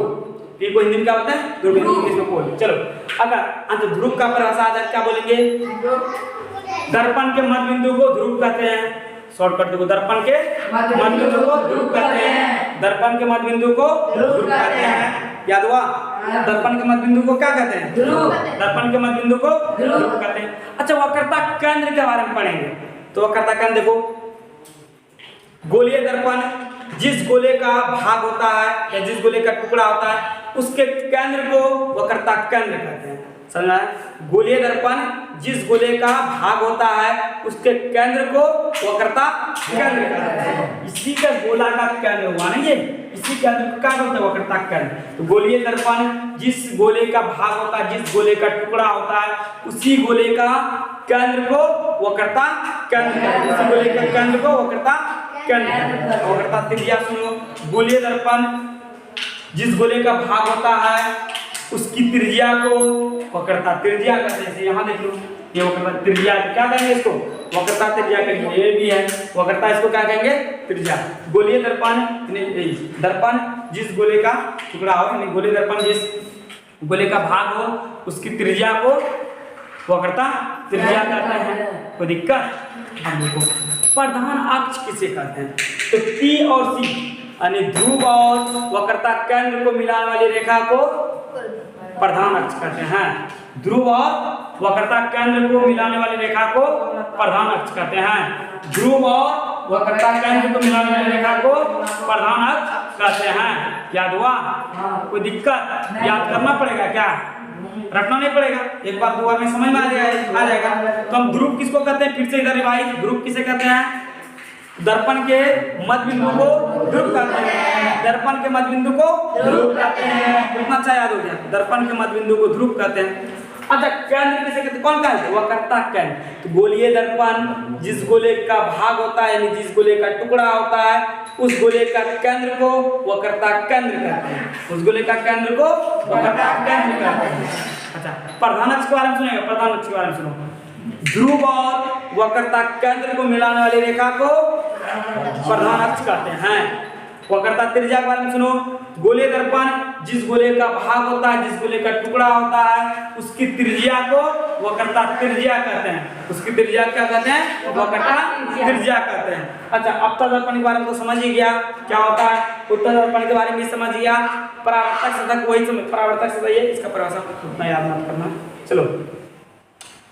पी को हिंदी में क्या बोलते हैं, ध्रुव, इंग्लिश में बोल। चलो अगर अंत ध्रुव का परिभाषा आ जाए क्या बोलेंगे, दर्पण के मध्य बिंदु को ध्रुव कहते हैं। शॉर्टकट देखो, दर्पण के मध्य बिंदु को ध्रुव कहते हैं, दर्पण के मध्य बिंदु को ध्रुव कहते हैं। याद हुआ, दर्पण के मध्य बिंदु को क्या कहते हैं, ध्रुव, दर्पण के मध्य बिंदु को ध्रुव कहते हैं। अच्छा वक्रता केंद्र के बारे में पढ़ेंगे, तो वक्रता केंद्र देखो, गोलीय दर्पण जिस गोले का भाग होता है या जिस गोले का टुकड़ा होता है उसके केंद्र को वक्रता केंद्र कहते हैं। समझा है, गोलीय दर्पण जिस गोले का भाग होता है उसके केंद्र को वक्रता केंद्र कहते हैं। इसी का गोला का केंद्र हुआ ना, ये इसी केंद्र को क्या बोलते हैं, वक्रता केंद्र। तो गोलीय दर्पण जिस गोले का भाग होता है, जिस गोले का टुकड़ा होता है, उसी गोले का केंद्र को वक्रता केंद्र कहते हैं। उसी गोले के केंद्र को वक्रता केंद्र। वक्रता त्रिज्या सुनो, गोलीय दर्पण जिस गोले का भाग होता है उसकी त्रिज्या को वक्रता त्रिज्या कहते हैं। यहाँ देख लो, ये वक्रता त्रिज्या क्या कहेंगे, इसको वक्रता त्रिज्या कहेंगे। ये भी है वक्रता, इसको क्या कहेंगे, त्रिज्या। गोलीय दर्पण दर्पण जिस गोले का टुकड़ा हो, यानी गोलीय दर्पण जिस गोले का भाग हो उसकी त्रिज्या को वक्रता त्रिज्या कहते हैं। कोई दिक्कत। हम देखो प्रधान अक्ष किसे कहते हैं, तो पी और सी यानी ध्रुव और वक्रता केंद्र को मिलाने वाली रेखा को प्रधान अक्ष कहते हैं। ध्रुव और वक्रता केंद्र को मिलाने वाली रेखा को प्रधान अक्ष कहते हैं। ध्रुव और वक्रता केंद्र को मिलाने वाली रेखा को प्रधान अक्ष कहते हैं। याद हुआ, कोई दिक्कत, याद करना पड़ेगा क्या, रटना नहीं पड़ेगा, एक बार दो बार में समझ में आ जाएगा। तो हम ध्रुव किसको कहते हैं, फिर से इधर रिवाइज, ध्रुव किसे कहते हैं, दर्पण के मध्य बिंदु को ध्रुव कहते हैं। दर्पण के मध्य बिंदु को ध्रुव कहते हैं। कितना अच्छा याद हो गया, दर्पण के मध्य बिंदु को ध्रुव कहते हैं। अच्छा केंद्र किसे कहते केंद्र कौन कहलाते? वक्रता केंद्र। तो गोलीय दर्पण जिस गोले का भाग होता है यानी जिस गोले का टुकड़ा होता है उस गोले का केंद्र को वक्रता केंद्र कहते हैं। उस गोले का केंद्र को वक्रता केंद्र कहते हैं। अच्छा, प्रधान अक्ष के बारे में सुनेगा? प्रधान अक्ष के बारे में सुनो। ध्रुव और वक्रता केंद्र को मिलाने वाली रेखा को प्रधान अक्ष कहते हैं। वक्रता त्रिज्या के बारे में सुनो। गोले दर्पण जिस गोले का भाग होता है जिस गोले का टुकड़ा होता है उसकी त्रिज्या को वक्रता त्रिज्या कहते हैं। उसकी त्रिज्या क्या कहते हैं? वक्रता त्रिज्या कहते हैं। अच्छा, अवतल दर्पण के बारे में तो समझ ही गया क्या होता है। उत्तल दर्पण के बारे में भी समझ गया। परावर्तक सतह वही परावर्तक सतह है, इसका परिभाषा उतना याद मत करना। चलो,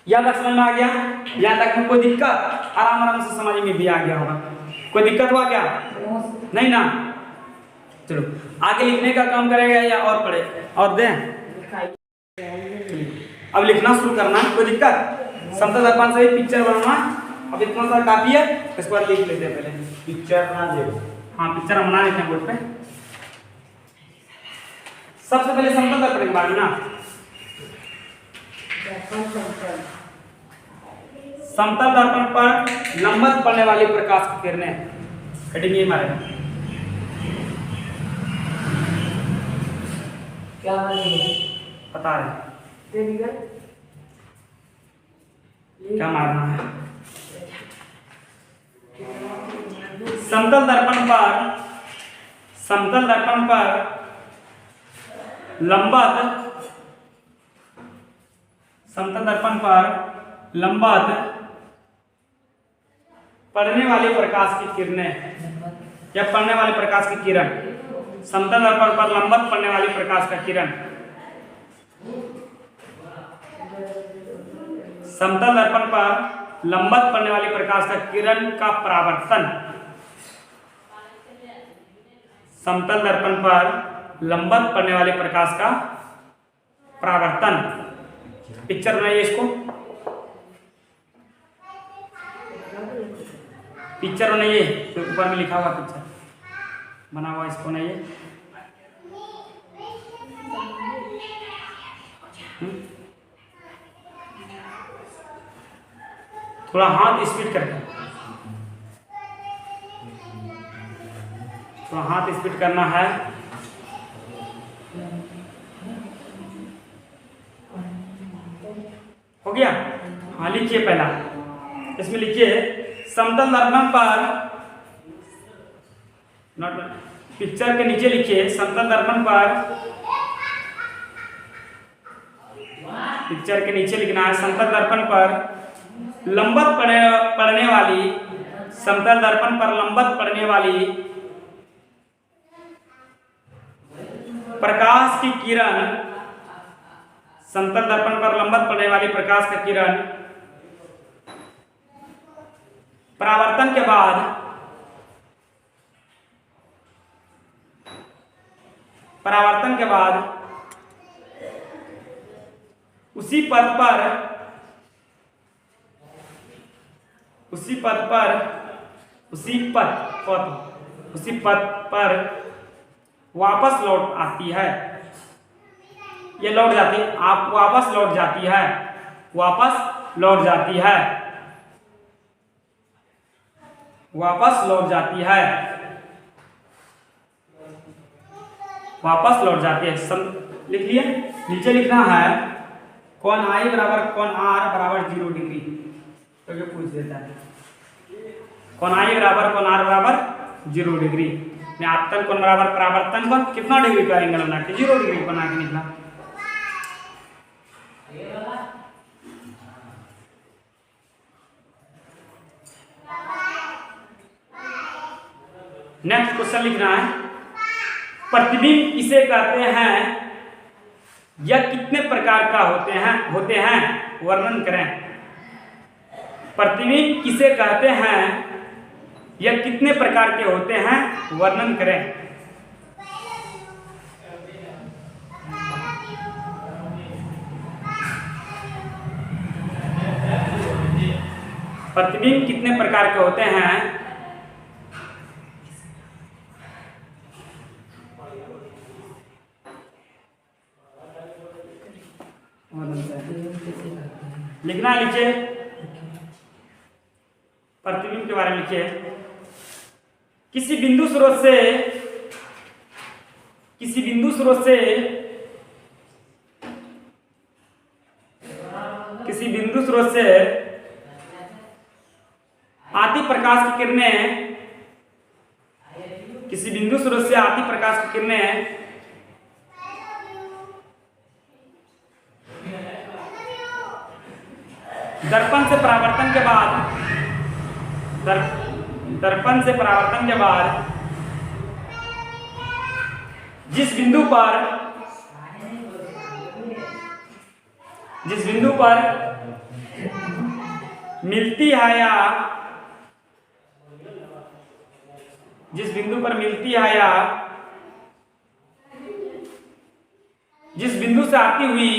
यहाँ तक समझ में आ गया? यहाँ तक में कोई दिक्कत? आराम से समझ में भी आ गया होगा। कोई दिक्कत हुआ क्या? नहीं ना? चलो आगे लिखने का काम करेगा या और पढ़े और दें? अब लिखना शुरू करना। कोई दिक्कत? समतल दर्पण से पिक्चर बनाना। अब इतना सा काफी है, इसके बाद लिख लेते हैं। पहले पिक्चर बना दे। हाँ, पिक्चर बना लेते हैं बोर्ड पे। सबसे पहले समतल दर्पण के बारे में ना, समतल दर्पण पर लंबवत पड़ने वाली प्रकाश की किरणें कटेंगी हमारे क्या पता है क्या मारना है। समतल दर्पण पर लंबवत पड़ने वाली प्रकाश की किरणें या पड़ने वाले प्रकाश की किरण, समतल दर्पण पर लंबवत पड़ने वाली प्रकाश का किरण, समतल दर्पण पर लंबवत पड़ने वाली प्रकाश का किरण का परावर्तन, समतल दर्पण पर लंबवत पड़ने वाले प्रकाश का परावर्तन। पिक्चर बनाइए इसको, पिक्चर बनाइए। तो ऊपर में लिखा हुआ पिक्चर बना हुआ, इसको बनाइए। थोड़ा हाथ स्पीड करके, थोड़ा हाथ स्पीड करना है। हो गया? हाँ, लिखिए पहला। इसमें लिखिए समतल दर्पण पर, पिक्चर के नीचे लिखिए समतल दर्पण पर, पिक्चर के नीचे लिखना है समतल दर्पण पर लंबवत पड़ने वाली, समतल दर्पण पर लंबवत पड़ने वाली प्रकाश की किरण, समतल दर्पण पर लंबवत पड़ने वाली प्रकाश का किरण परावर्तन के बाद उसी पथ पर वापस लौट आती है। ये लौट जाती है, आप वापस लौट जाती है, वापस लौट जाती है, वापस लौट जाती है, वापस लौट जाती है। लिख लिए? नीचे लिखना है कोण आई बराबर कोण आर बराबर 0 डिग्री। तो ये पूछ देता है कोण आई बराबर कोण आर बराबर 0 डिग्री। आपतन कोण बराबर परावर्तन कोण कितना डिग्री का एंगल बना के 0 डिग्री बना के निकला। नेक्स्ट क्वेश्चन लिखना है प्रतिबिंब किसे कहते हैं या कितने प्रकार का होते हैं वर्णन करें। प्रतिबिंब किसे कहते हैं या कितने प्रकार के होते हैं वर्णन करें। प्रतिबिंब कितने प्रकार के होते हैं वर्णन करें। लिखना है, लिखिए। प्रतिबिंब के बारे में लिखिए। किसी बिंदु स्रोत से आती प्रकाश की किरणें, किसी बिंदु स्रोत से आती प्रकाश की किरणें दर्पण से परावर्तन के बाद जिस बिंदु पर मिलती है या जिस बिंदु से आती हुई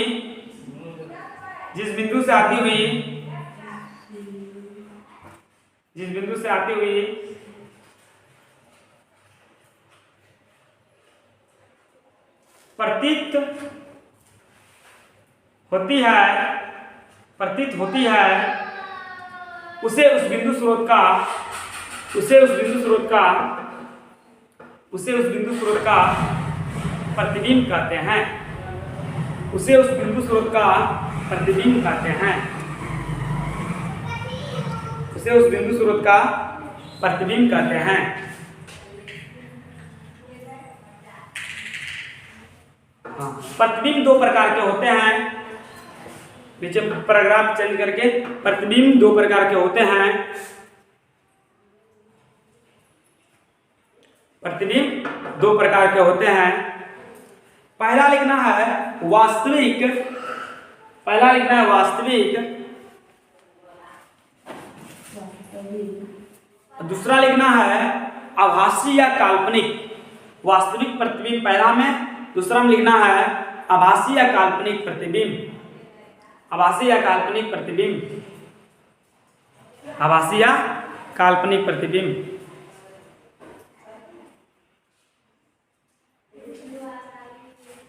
प्रतीत होती है उसे उस बिंदु स्रोत का प्रतिबिंब कहते हैं। उसे उस बिंदु स्रोत का प्रतिबिंब कहते हैं। उसे उस बिंदु स्रोत का प्रतिबिंब कहते हैं। प्रतिबिंब दो प्रकार के होते हैं। नीचे पैराग्राफ चेंज करके, प्रतिबिंब दो प्रकार के होते हैं। प्रतिबिंब दो प्रकार के होते हैं। पहला लिखना है वास्तविक, दूसरा लिखना है आभासी या काल्पनिक। वास्तविक प्रतिबिंब पहला में, दूसरा में लिखना है आभासी या काल्पनिक प्रतिबिंब। आभासी या काल्पनिक प्रतिबिंब। आभासी या काल्पनिक प्रतिबिंब।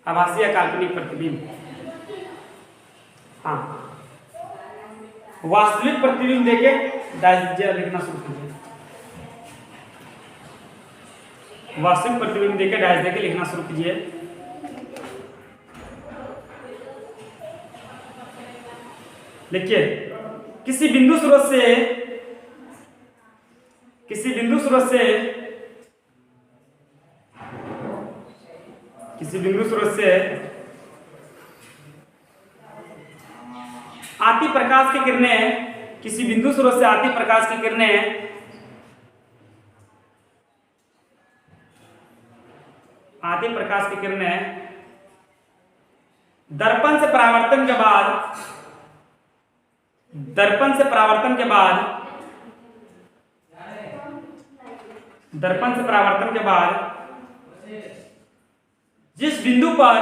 आभासी या काल्पनिक प्रतिबिंब। हाँ, वास्तविक प्रतिबिंब देके डायस दीजिए, लिखना शुरू कीजिए। वास्तविक प्रतिबिंब देके डायस देके लिखना शुरू कीजिए। देखिए, किसी बिंदु स्रोत से आती प्रकाश की किरणें, किसी बिंदु स्रोत से आती प्रकाश की किरणें दर्पण से परावर्तन के बाद जिस बिंदु पर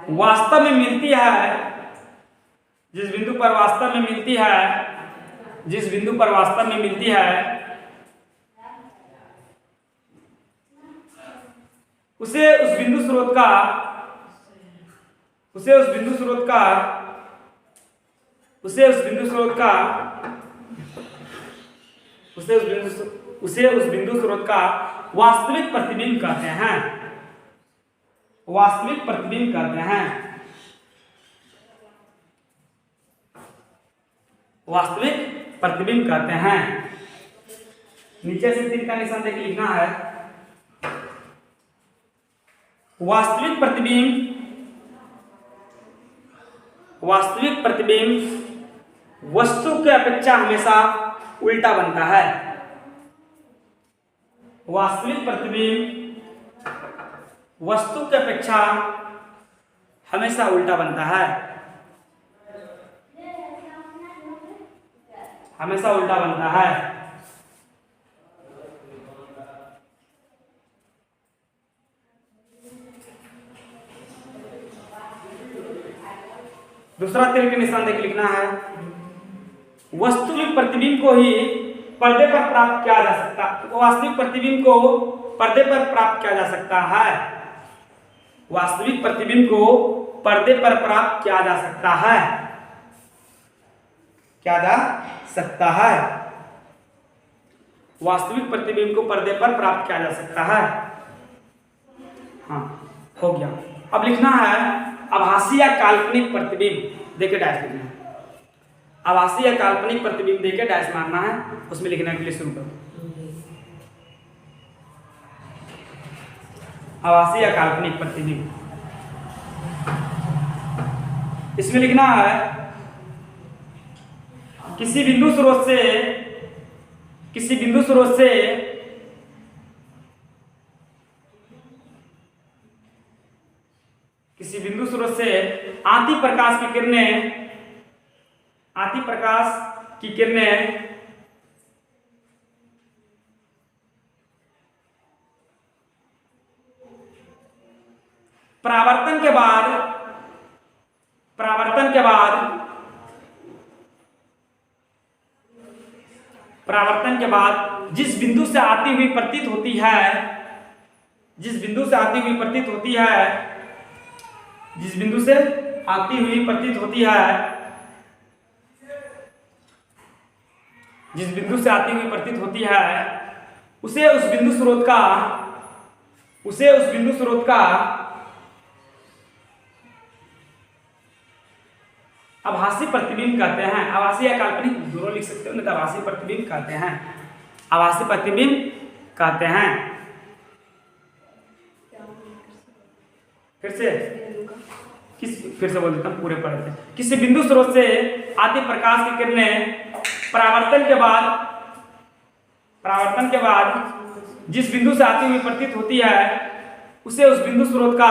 वास्तव में मिलती है, उसे उस बिंदु स्रोत का वास्तविक प्रतिबिंब कहते हैं। वास्तविक प्रतिबिंब कहते हैं। वास्तविक प्रतिबिंब कहते हैं। नीचे से तीर का निशान देके लिखना है। वास्तविक प्रतिबिंब वस्तु की अपेक्षा हमेशा उल्टा बनता है। वास्तविक प्रतिबिंब वस्तु की अपेक्षा हमेशा उल्टा बनता है। हमेशा उल्टा बनता है। दूसरा तीर के निशान देख लिखना है। वास्तविक प्रतिबिंब को ही पर्दे पर प्राप्त किया जा सकता, वास्तविक प्रतिबिंब को पर्दे पर प्राप्त किया जा सकता है। वास्तविक प्रतिबिंब को पर्दे पर प्राप्त किया जा सकता है, क्या जा सकता है, वास्तविक प्रतिबिंब को पर्दे पर प्राप्त किया जा सकता है। हाँ, हो गया। अब लिखना है आभासी या काल्पनिक प्रतिबिंब, देके डैश लिखना है। आभासी या काल्पनिक प्रतिबिंब देके डैश मारना है, उसमें लिखने के लिए शुरू करो। आभासी या काल्पनिक प्रतिबिंब, इसमें लिखना है किसी बिंदु स्रोत से किसी बिंदु स्रोत से किसी बिंदु स्रोत से आती प्रकाश की किरणें परावर्तन के बाद जिस बिंदु से आती हुई प्रतीत होती है, जिस बिंदु से आती हुई प्रतीत होती है, जिस बिंदु से आती हुई प्रतीत होती है, जिस बिंदु से आती हुई प्रतीत होती है, उसे उस बिंदु स्रोत का आभासी प्रतिबिंब कहते हैं। आभासी या काल्पनिक दोनों लिख सकते हो, नहीं तो आभासी प्रतिबिंब कहते हैं, आभासी प्रतिबिंब कहते हैं। फिर से बोल देता हूँ, पूरे पढ़ते हैं। किसी बिंदु स्रोत से आती प्रकाश की किरणें परावर्तन के बाद जिस बिंदु से आती हुई प्रतीत होती है, उसे उस बिंदु स्रोत का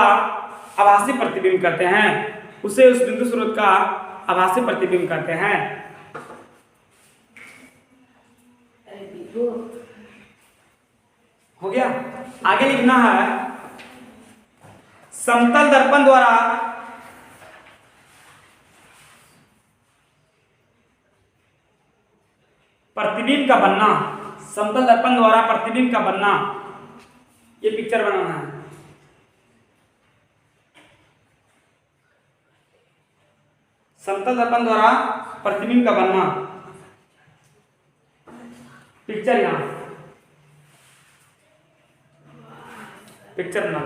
आभासी प्रतिबिंब कहते हैं, उसे उस बिंदु स्रोत का आभासी प्रतिबिंब कहते हैं। हो गया। आगे लिखना है समतल दर्पण द्वारा प्रतिबिंब का बनना, समतल दर्पण द्वारा प्रतिबिंब का बनना, ये पिक्चर बनाना है। समतल दर्पण द्वारा प्रतिबिंब का बनना, पिक्चर यहाँ पिक्चर बना,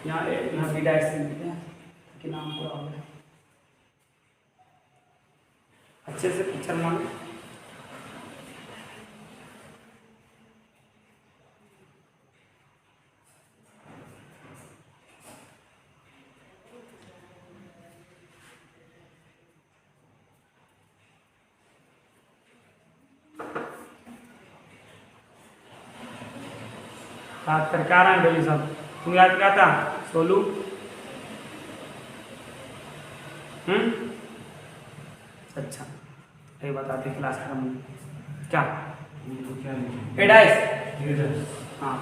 यहाँ भी डायरेक्ट से लिखते हैं कि नाम पूरा हो गया। अच्छे से पिक्चर बना, बात कर क्या रहा है सब, तुम याद क्या था सोलू? अच्छा, ये बताते क्लास खत्म क्या एडाइस? हाँ,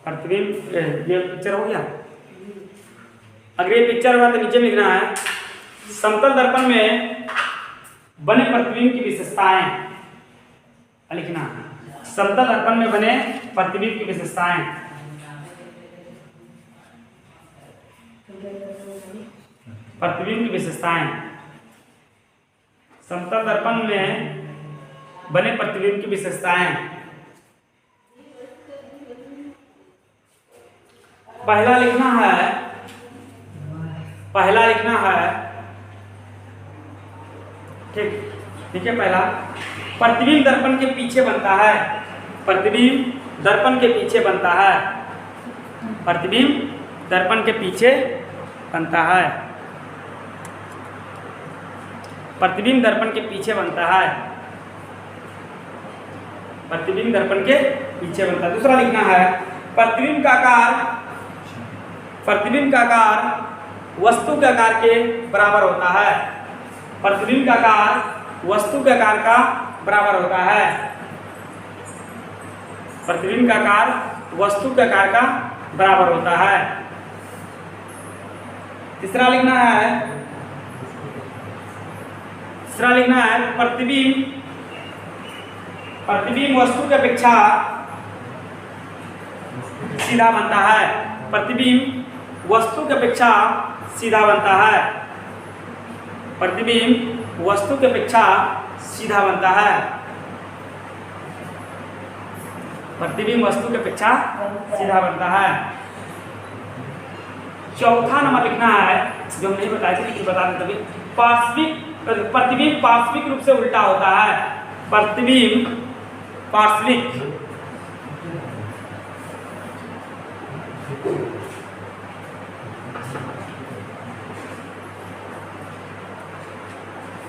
प्रतिबिंब, ये पिक्चर हो गया। अगर ये पिक्चर हुआ तो नीचे लिखना है समतल दर्पण में बने प्रतिबिंब की विशेषताएं, लिखना है समतल दर्पण में बने प्रतिबिंब की विशेषताएं। प्रतिबिंब की विशेषताएं, समतल दर्पण में बने प्रतिबिंब की विशेषताएं। पहला लिखना है ठीक है। पहला प्रतिबिंब दर्पण के पीछे बनता है, प्रतिबिंब दर्पण के पीछे बनता है, प्रतिबिंब दर्पण के पीछे बनता है, प्रतिबिंब दर्पण के पीछे बनता है, प्रतिबिंब दर्पण के पीछे बनता है। दूसरा लिखना है प्रतिबिंब का आकार वस्तु के आकार के बराबर होता है, प्रतिबिंब का आकार वस्तु के आकार का बराबर होता है, प्रतिबिंब का आकार वस्तु के आकार का बराबर होता है। तीसरा लिखना है प्रतिबिंब वस्तु की अपेक्षा सीधा बनता है। प्रतिबिंब वस्तु की अपेक्षा सीधा बनता है। प्रतिबिंब वस्तु की अपेक्षा सीधा बनता है। प्रतिबिंब वस्तु की अपेक्षा सीधा बनता है। चौथा नंबर लिखना है जो हम नहीं बताए थे लेकिन बता दें तभी, प्रतिबिंब पार्श्विक रूप से उल्टा होता है। प्रतिबिंब पार्श्विक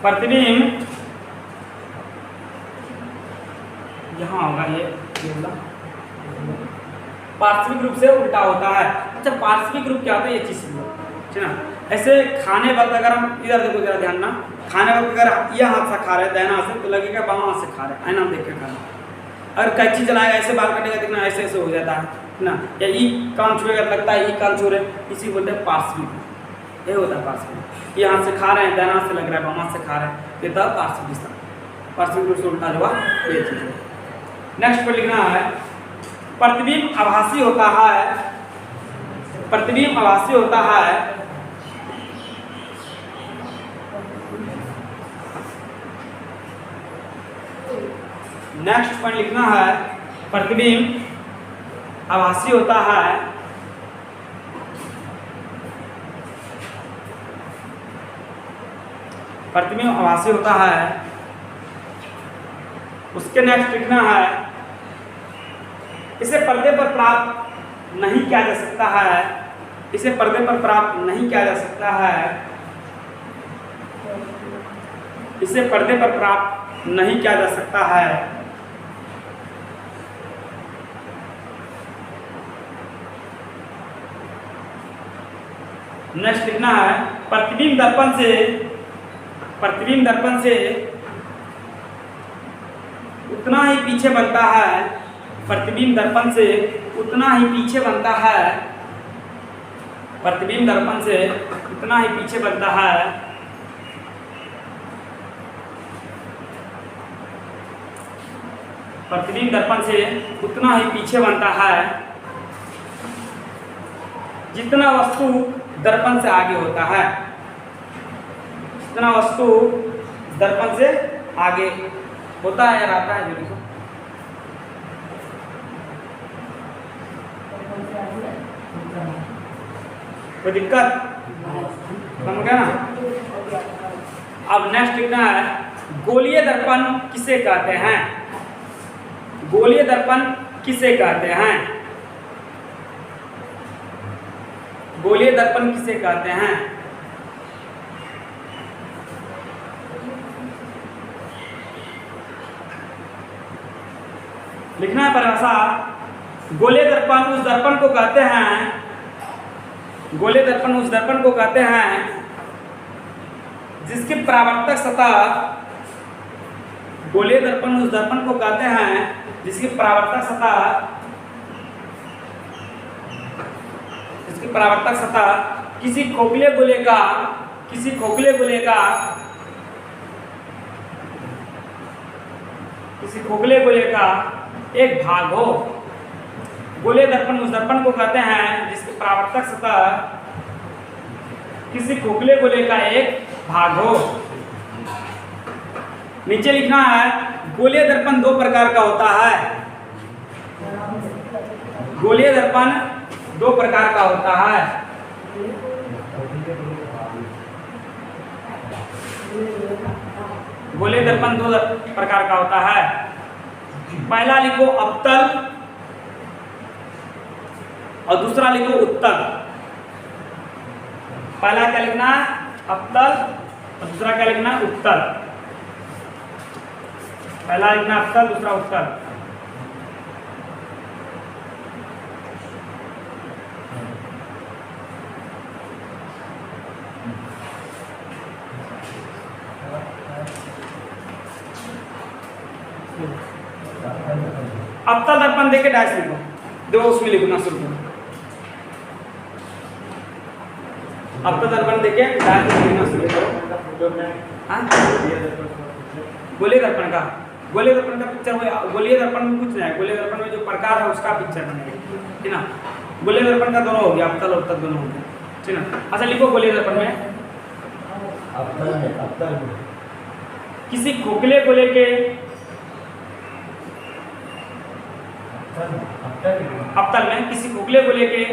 प्रतिबिंब यहाँ होगा ये बोला पार्श्विक रूप से उल्टा होता है। अच्छा पार्श्विक रूप क्या होता है ये चीज ठीक ना। ऐसे खाने वक्त अगर हम इधर देखो जरा ध्यान ना, खाने वक्त अगर यह हाथ से खा रहे हैं दाहिना हाथ से तो लगेगा बाम हाथ से खा रहे हैं, आईना देख के खा रहे हैं। अगर कैंची चलाएगा ऐसे बाल कटेगा देखना ऐसे ऐसे हो जाता है ना, या ई कान छुएगा लगता है ई कान छू रहे, इसी बोलते हैं पार्श्विक। ये होता है पार्श्विक, ये हाथ से खा रहे हैं दाहिना हाथ से लग रहा है बाम हाथ से खा रहे हैं, ये था पार्श्विक रूप से उल्टा हुआ ये चीज है। नेक्स्ट पर लिखना है प्रतिबिंब आभासी होता है। प्रतिबिंब आभासी होता है नेक्स्ट पॉइंट लिखना है प्रतिबिंब आभासी होता है प्रतिबिंब आभासी होता है। उसके नेक्स्ट लिखना है इसे पर्दे पर प्राप्त नहीं किया जा सकता है। इसे पर्दे पर प्राप्त नहीं किया जा सकता है। इसे पर्दे पर प्राप्त नहीं किया जा सकता है। नेक्स्ट लिखना है प्रतिबिंब दर्पण से उतना ही पीछे बनता है। प्रतिबिंब दर्पण से उतना ही पीछे बनता है। प्रतिबिंब दर्पण से उतना ही पीछे बनता है। प्रतिबिंब दर्पण से उतना ही पीछे बनता है जितना वस्तु दर्पण से आगे होता है। जितना वस्तु दर्पण से आगे होता है या आता है जो देखो कोई दिक्कत समझ गया ना। अब नेक्स्ट लिखना है गोलीय दर्पण किसे कहते हैं। गोलीय दर्पण किसे कहते हैं। गोलीय दर्पण किसे कहते हैं। लिखना है परिभाषा गोलीय दर्पण उस दर्पण को कहते हैं। गोलीय दर्पण उस दर्पण को कहते हैं जिसकी परावर्तक सतह। गोलीय दर्पण उस दर्पण को कहते हैं जिसकी परावर्तक सतह किसी खोखले गोले का एक भाग हो। गोलीय दर्पण उस दर्पण को कहते हैं जिसकी परावर्तक सतह किसी खोखले गोले का एक भाग हो। नीचे लिखना है गोलीय दर्पण दो प्रकार का होता है। गोलीय दर्पण दो प्रकार का होता है। गोलीय दर्पण दो प्रकार का होता है। पहला लिखो अवतल और दूसरा लिखो उत्तल। पहला क्या लिखना है अवतल और दूसरा क्या लिखना है उत्तल। पहला लिखना अवतल दूसरा उत्तल। अवतल दर्पण दर्पण देके डैश लिखो, दो उसमें लिखना शुरू करो। अवतल दर्पण देके डैश लिखना शुरू करो। हाँ गोलीय दर्पण का, गोलीय दर्पण का पिक्चर में, गोलीय दर्पण में कुछ नहीं है, गोलीय दर्पण में जो प्रकार है उसका पिक्चर बनेगा, ठीक ना। गोलीय दर्पण का दोनों हो गया, अवतल और अवतल दोनों हो गया, ठीक ना। अच्छा लिखो गोलीय दर्पण में किसी खोखले गोले के अवतल में, किसी खोखले गोले के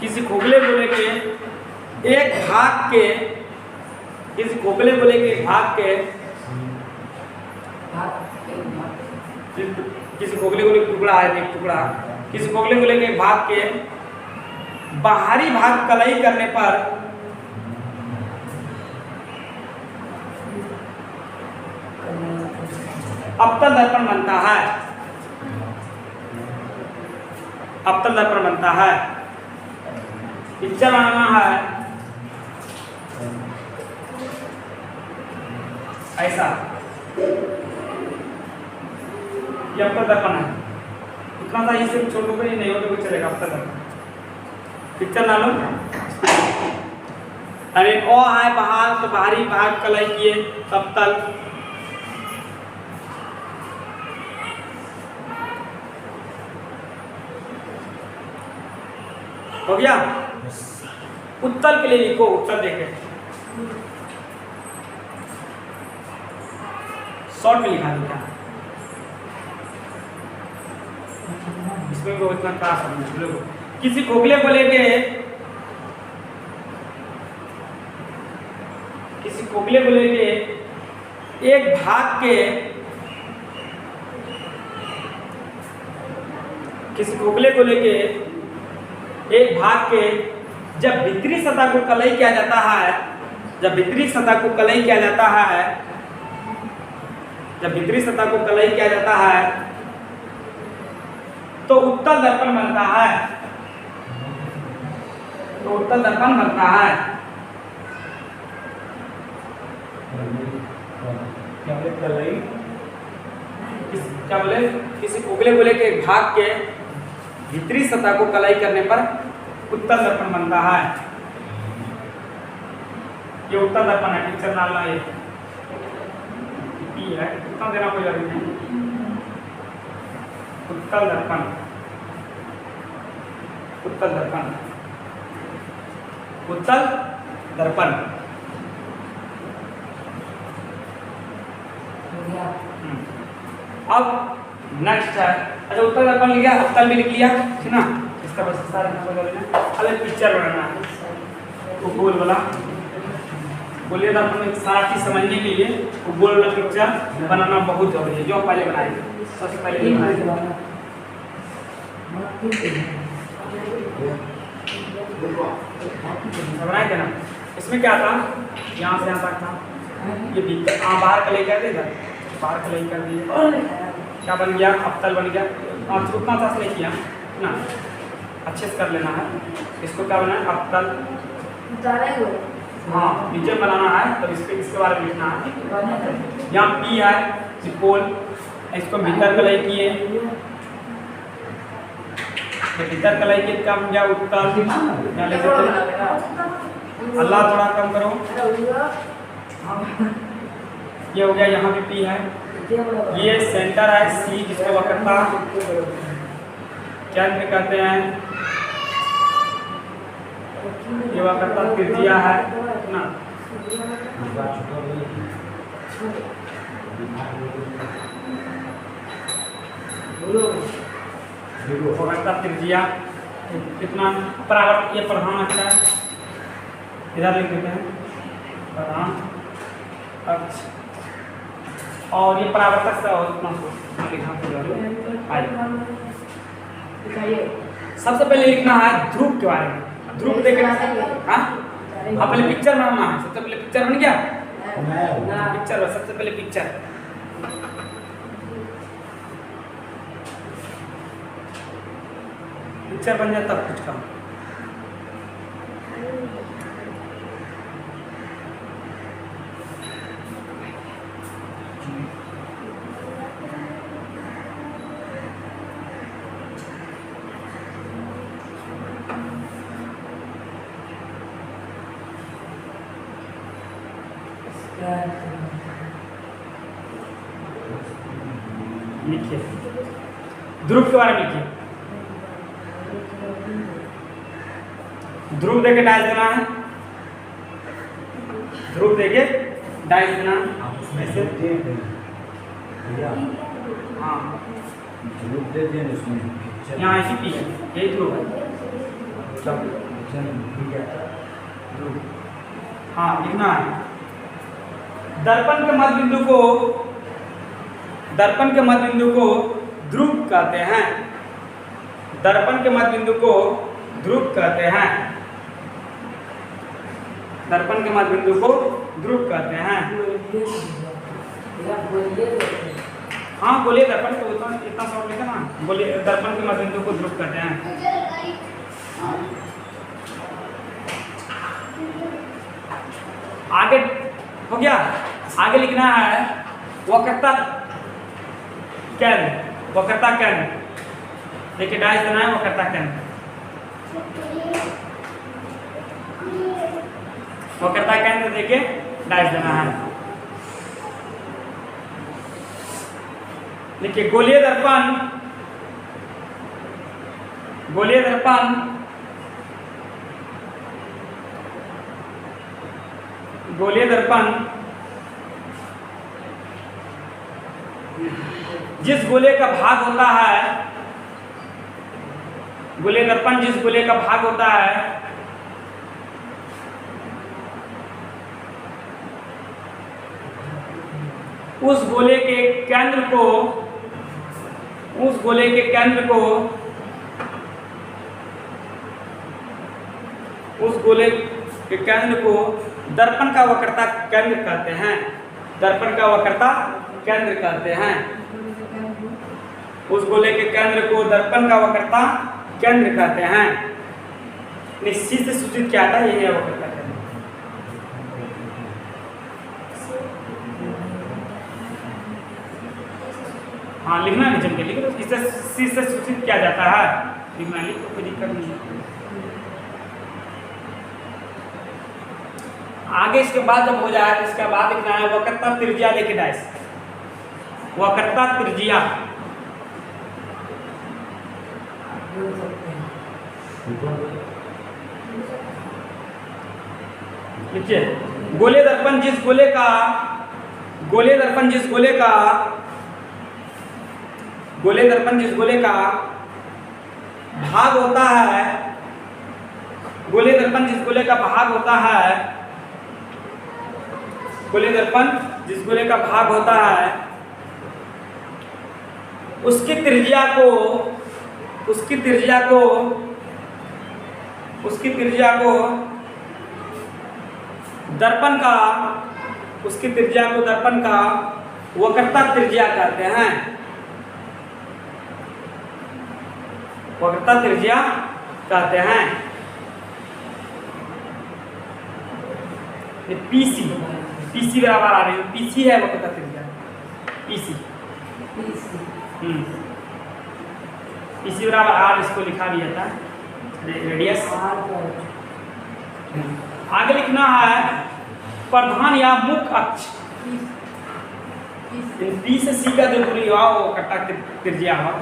किसी खोखले गोले के एक भाग के, किसी खोखले गोले के एक भाग के, किसी खोखले गोले का टुकड़ा है, एक टुकड़ा, किसी खोखले गोले के भाग के बाहरी भाग कलई करने पर अवतल दर्पण बनता है, अवतल दर्पण बनता है। पिक्चर बनाना है ऐसा, ये अवतल दर्पण है, इतना सा, इसे छोटों को नहीं हो तो कुछ चलेगा। अवतल दर्पण पिक्चर ना लो, अरे ओ है बाहर तो बाहरी भाग कलई किए अवतल, हो गया। उत्तल के लिए लिखो, उत्तल देखे शॉर्ट में लिखा दिया, इसमें को इतना खास समझ लो। किसी खोखले गोले के, किसी खोखले गोले के एक भाग के, किसी खोखले गोले के एक भाग के जब भीतरी सतह को कलई किया जाता है, जब भीतरी सतह को कलई किया जाता है, जब भीतरी सतह को कलई किया जाता है तो उत्तल दर्पण बनता है, तो उत्तल दर्पण बनता है। क्या बोले, किसी खोखले गोले के एक भाग के भीतरी सतह को कलई करने पर उत्तल दर्पण बनता है। ये उत्तल दर्पण है, पिक्चर डालना है, ये है, कितना देना कोई जरूरी नहीं। उत्तल दर्पण, उत्तल दर्पण, उत्तल दर्पण। अब नेक्स्ट है, अच्छा उत्तल दर्पण लिख लिया, अवतल भी लिख लिया, ठीक ना। इसका बस सारा नंबर लेना, अलग पिक्चर बनाना है, वो गोल वाला। गोलीय दर्पण में सारा चीज समझने के लिए वो गोल वाला पिक्चर बनाना बहुत जरूरी है, जो पहले बनाएंगे सबसे पहले ये बनाएंगे। बनाए थे ना, इसमें क्या था, यहाँ से यहाँ तक था, ये भीतर बाहर कलई कर देगा, बाहर कलई कर दिए, क्या बन गया, अवतल बन गया। और उतना सा नहीं किया ना, अच्छे से कर लेना है। इसको क्या बनाना है, अवतल, हाँ नीचे बनाना है, तो इसके बारे में लिखना है। यहाँ पी है त्रिकोण, इसको भीतर कलई किए, तो भीतर कलई के क्या बन गया, उत्तल। क्या ले सकते हैं, अल्लाह थोड़ा कम करो, ये हो गया, यहाँ भी पी है, ये सेंटर है सी, जिसको वक्रता केंद्र कहते हैं, ये वक्रता त्रिज्या है ना। वक्रता त्रिज्या कितना, परावर्त, ये प्रधान अक्ष है, इधर लिख देते हैं प्रधान अक्ष, और ये परावर्तक से और इतना सबसे पहले लिखना है ध्रुव के बारे में, ध्रुव देखे, हाँ पहले पिक्चर बनाना है, सबसे पहले पिक्चर बन गया, पिक्चर, सबसे पहले पिक्चर, पिक्चर बन जाए तब कुछ काम। लिखिए, ध्रुव के बारे में लिखिए। ध्रुव देके डाइस देना है, ध्रुव देके डाइस देना है ऐसे। हाँ ध्रुव दे दिया उसमें, यहाँ ऐसी पी यही ध्रुव है। हाँ लिखना है। दर्पण के मध्य बिंदु को ध्रुव कहते हैं। दर्पण के मध्य बिंदु को ध्रुव कहते हैं। दर्पण के मध्य बिंदु को ध्रुव कहते हैं। हाँ बोलिए, दर्पण को इतना शॉर्ट लिखा ना, बोलिए दर्पण के मध्य बिंदु को ध्रुव कहते हैं। आगे हो गया, आगे लिखना है वक्रता केंद्र। वक्रता केंद्र देखिए डाइस देना है, वक्रता केंद्र। वक्रता केंद्र देके डाइस देना है। देखिए गोलीय दर्पण, गोलीय दर्पण जिस गोले का भाग होता है, गोलीय दर्पण जिस गोले का भाग होता है उस गोले के केंद्र को, उस गोले के केंद्र को, उस गोले के केंद्र को दर्पण का वक्रता केंद्र कहते हैं। दर्पण का वक्रता केंद्र कहते हैं। उस गोले के केंद्र को दर्पण का वक्रता केंद्र कहते हैं। निश्चित से सूचित क्या था, यही है वक्रता केंद्र। हाँ लिखना नहीं जम के, लिखो इससे से सूचित किया जाता है। लिखना, लिखो कोई दिक्कत नहीं है। आगे इसके बाद जब हो जाए तो इसके बाद लिखना है वक्रता त्रिज्या। देखिए डाइस, वक्रता त्रिज्या लिखिए। गोलीय दर्पण जिस गोले का, गोलीय दर्पण जिस गोले का, गोलीय दर्पण जिस गोले का भाग होता है, गोलीय दर्पण जिस गोले का भाग होता है, गोलीय दर्पण जिस गोले का भाग होता है उसकी त्रिज्या को, उसकी त्रिज्या को, उसकी त्रिज्या को दर्पण का, उसकी त्रिज्या को दर्पण का वक्रता त्रिज्या कहते हैं। वक्रता त्रिज्या कहते हैं। पीसी, पीसी बराबर आ रही है, पीसी है वक्रता त्रिज्या, पीसी। पीसी बराबर आर, इसको लिखा भी जाता है रेडियस। आगे लिखना है प्रधान या मुख्य अक्ष। पी से सी का जो दूरी हुआ वो वक्रता त्रिज्या हुआ,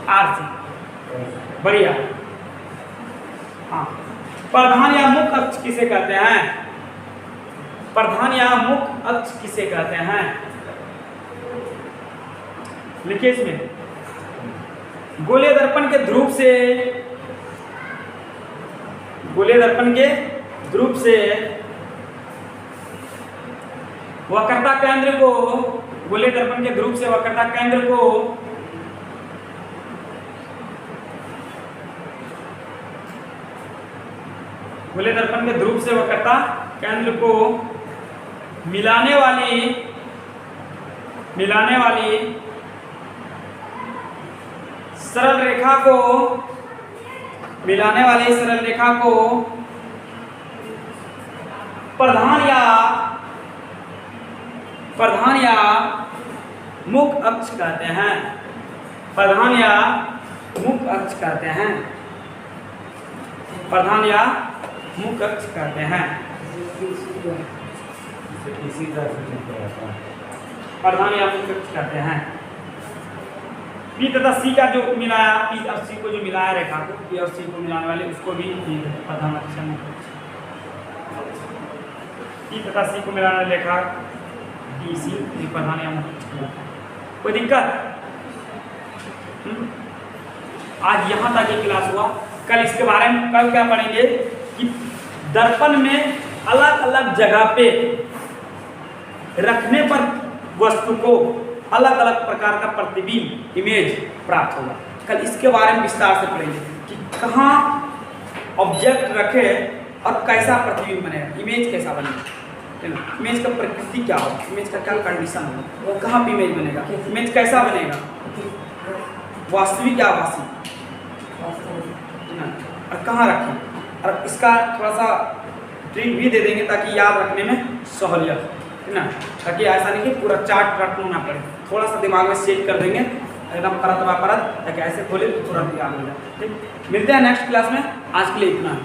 आर से। बढ़िया। हाँ, प्रधान या मुख्य अक्ष किसे कहते हैं? प्रधान या मुख्य अक्ष किसे कहते हैं? लिखिए इसमें, गोलीय दर्पण के ध्रुव से, गोलीय दर्पण के ध्रुव से वक्रता केंद्र को, गोलीय दर्पण के ध्रुव से वक्रता केंद्र को गोलीय दर्पण के ध्रुव से वक्रता केंद्र को मिलाने वाली सरल रेखा को, मिलाने वाली सरल रेखा को प्रधान या मुख्य अक्ष कहते हैं। प्रधान या मुख्य अक्ष कहते हैं। प्रधान या मुख्य अक्ष कहते हैं। इसे इसी तरह से चिन्हित किया जाता है। प्रधान या मुख्य अक्ष कहते हैं। पी तथा सी का जो मिलाया, पी और सी को जो मिलाया रेखा को, पी और सी को मिलाने वाले उसको भी प्रधान अक्ष मुख्य अक्ष। पी तथा सी को मिलाने वाली रेखा पी सी प्रधान या मुख्य अक्ष कहलाता है। कोई दिक्कत? आज यहाँ तक ये क्लास हुआ। कल इसके बारे में कल क्या पढ़ेंगे कि दर्पण में अलग अलग जगह पे रखने पर वस्तु को अलग अलग प्रकार का प्रतिबिंब इमेज प्राप्त होगा। कल इसके बारे में विस्तार से पढ़ेंगे कि कहाँ ऑब्जेक्ट रखे और कैसा प्रतिबिंब बनेगा, इमेज कैसा बनेगा, इमेज का प्रकृति क्या होगा, इमेज का क्या कंडीशन होगा, वो कहाँ पे इमेज बनेगा, इमेज कैसा बनेगा, वास्तविक या आभासी, और कहाँ रखें। और इसका थोड़ा सा ट्रिक भी दे देंगे ताकि याद रखने में सहूलियत है ना, ताकि ऐसा नहीं कि पूरा चार्ट रखना ना पड़े, थोड़ा सा दिमाग में सेट कर देंगे एकदम परत बा परत, ताकि ऐसे खोले तो तुरंत याद हो जाए। ठीक, मिलते हैं नेक्स्ट क्लास में। आज के लिए इतना है।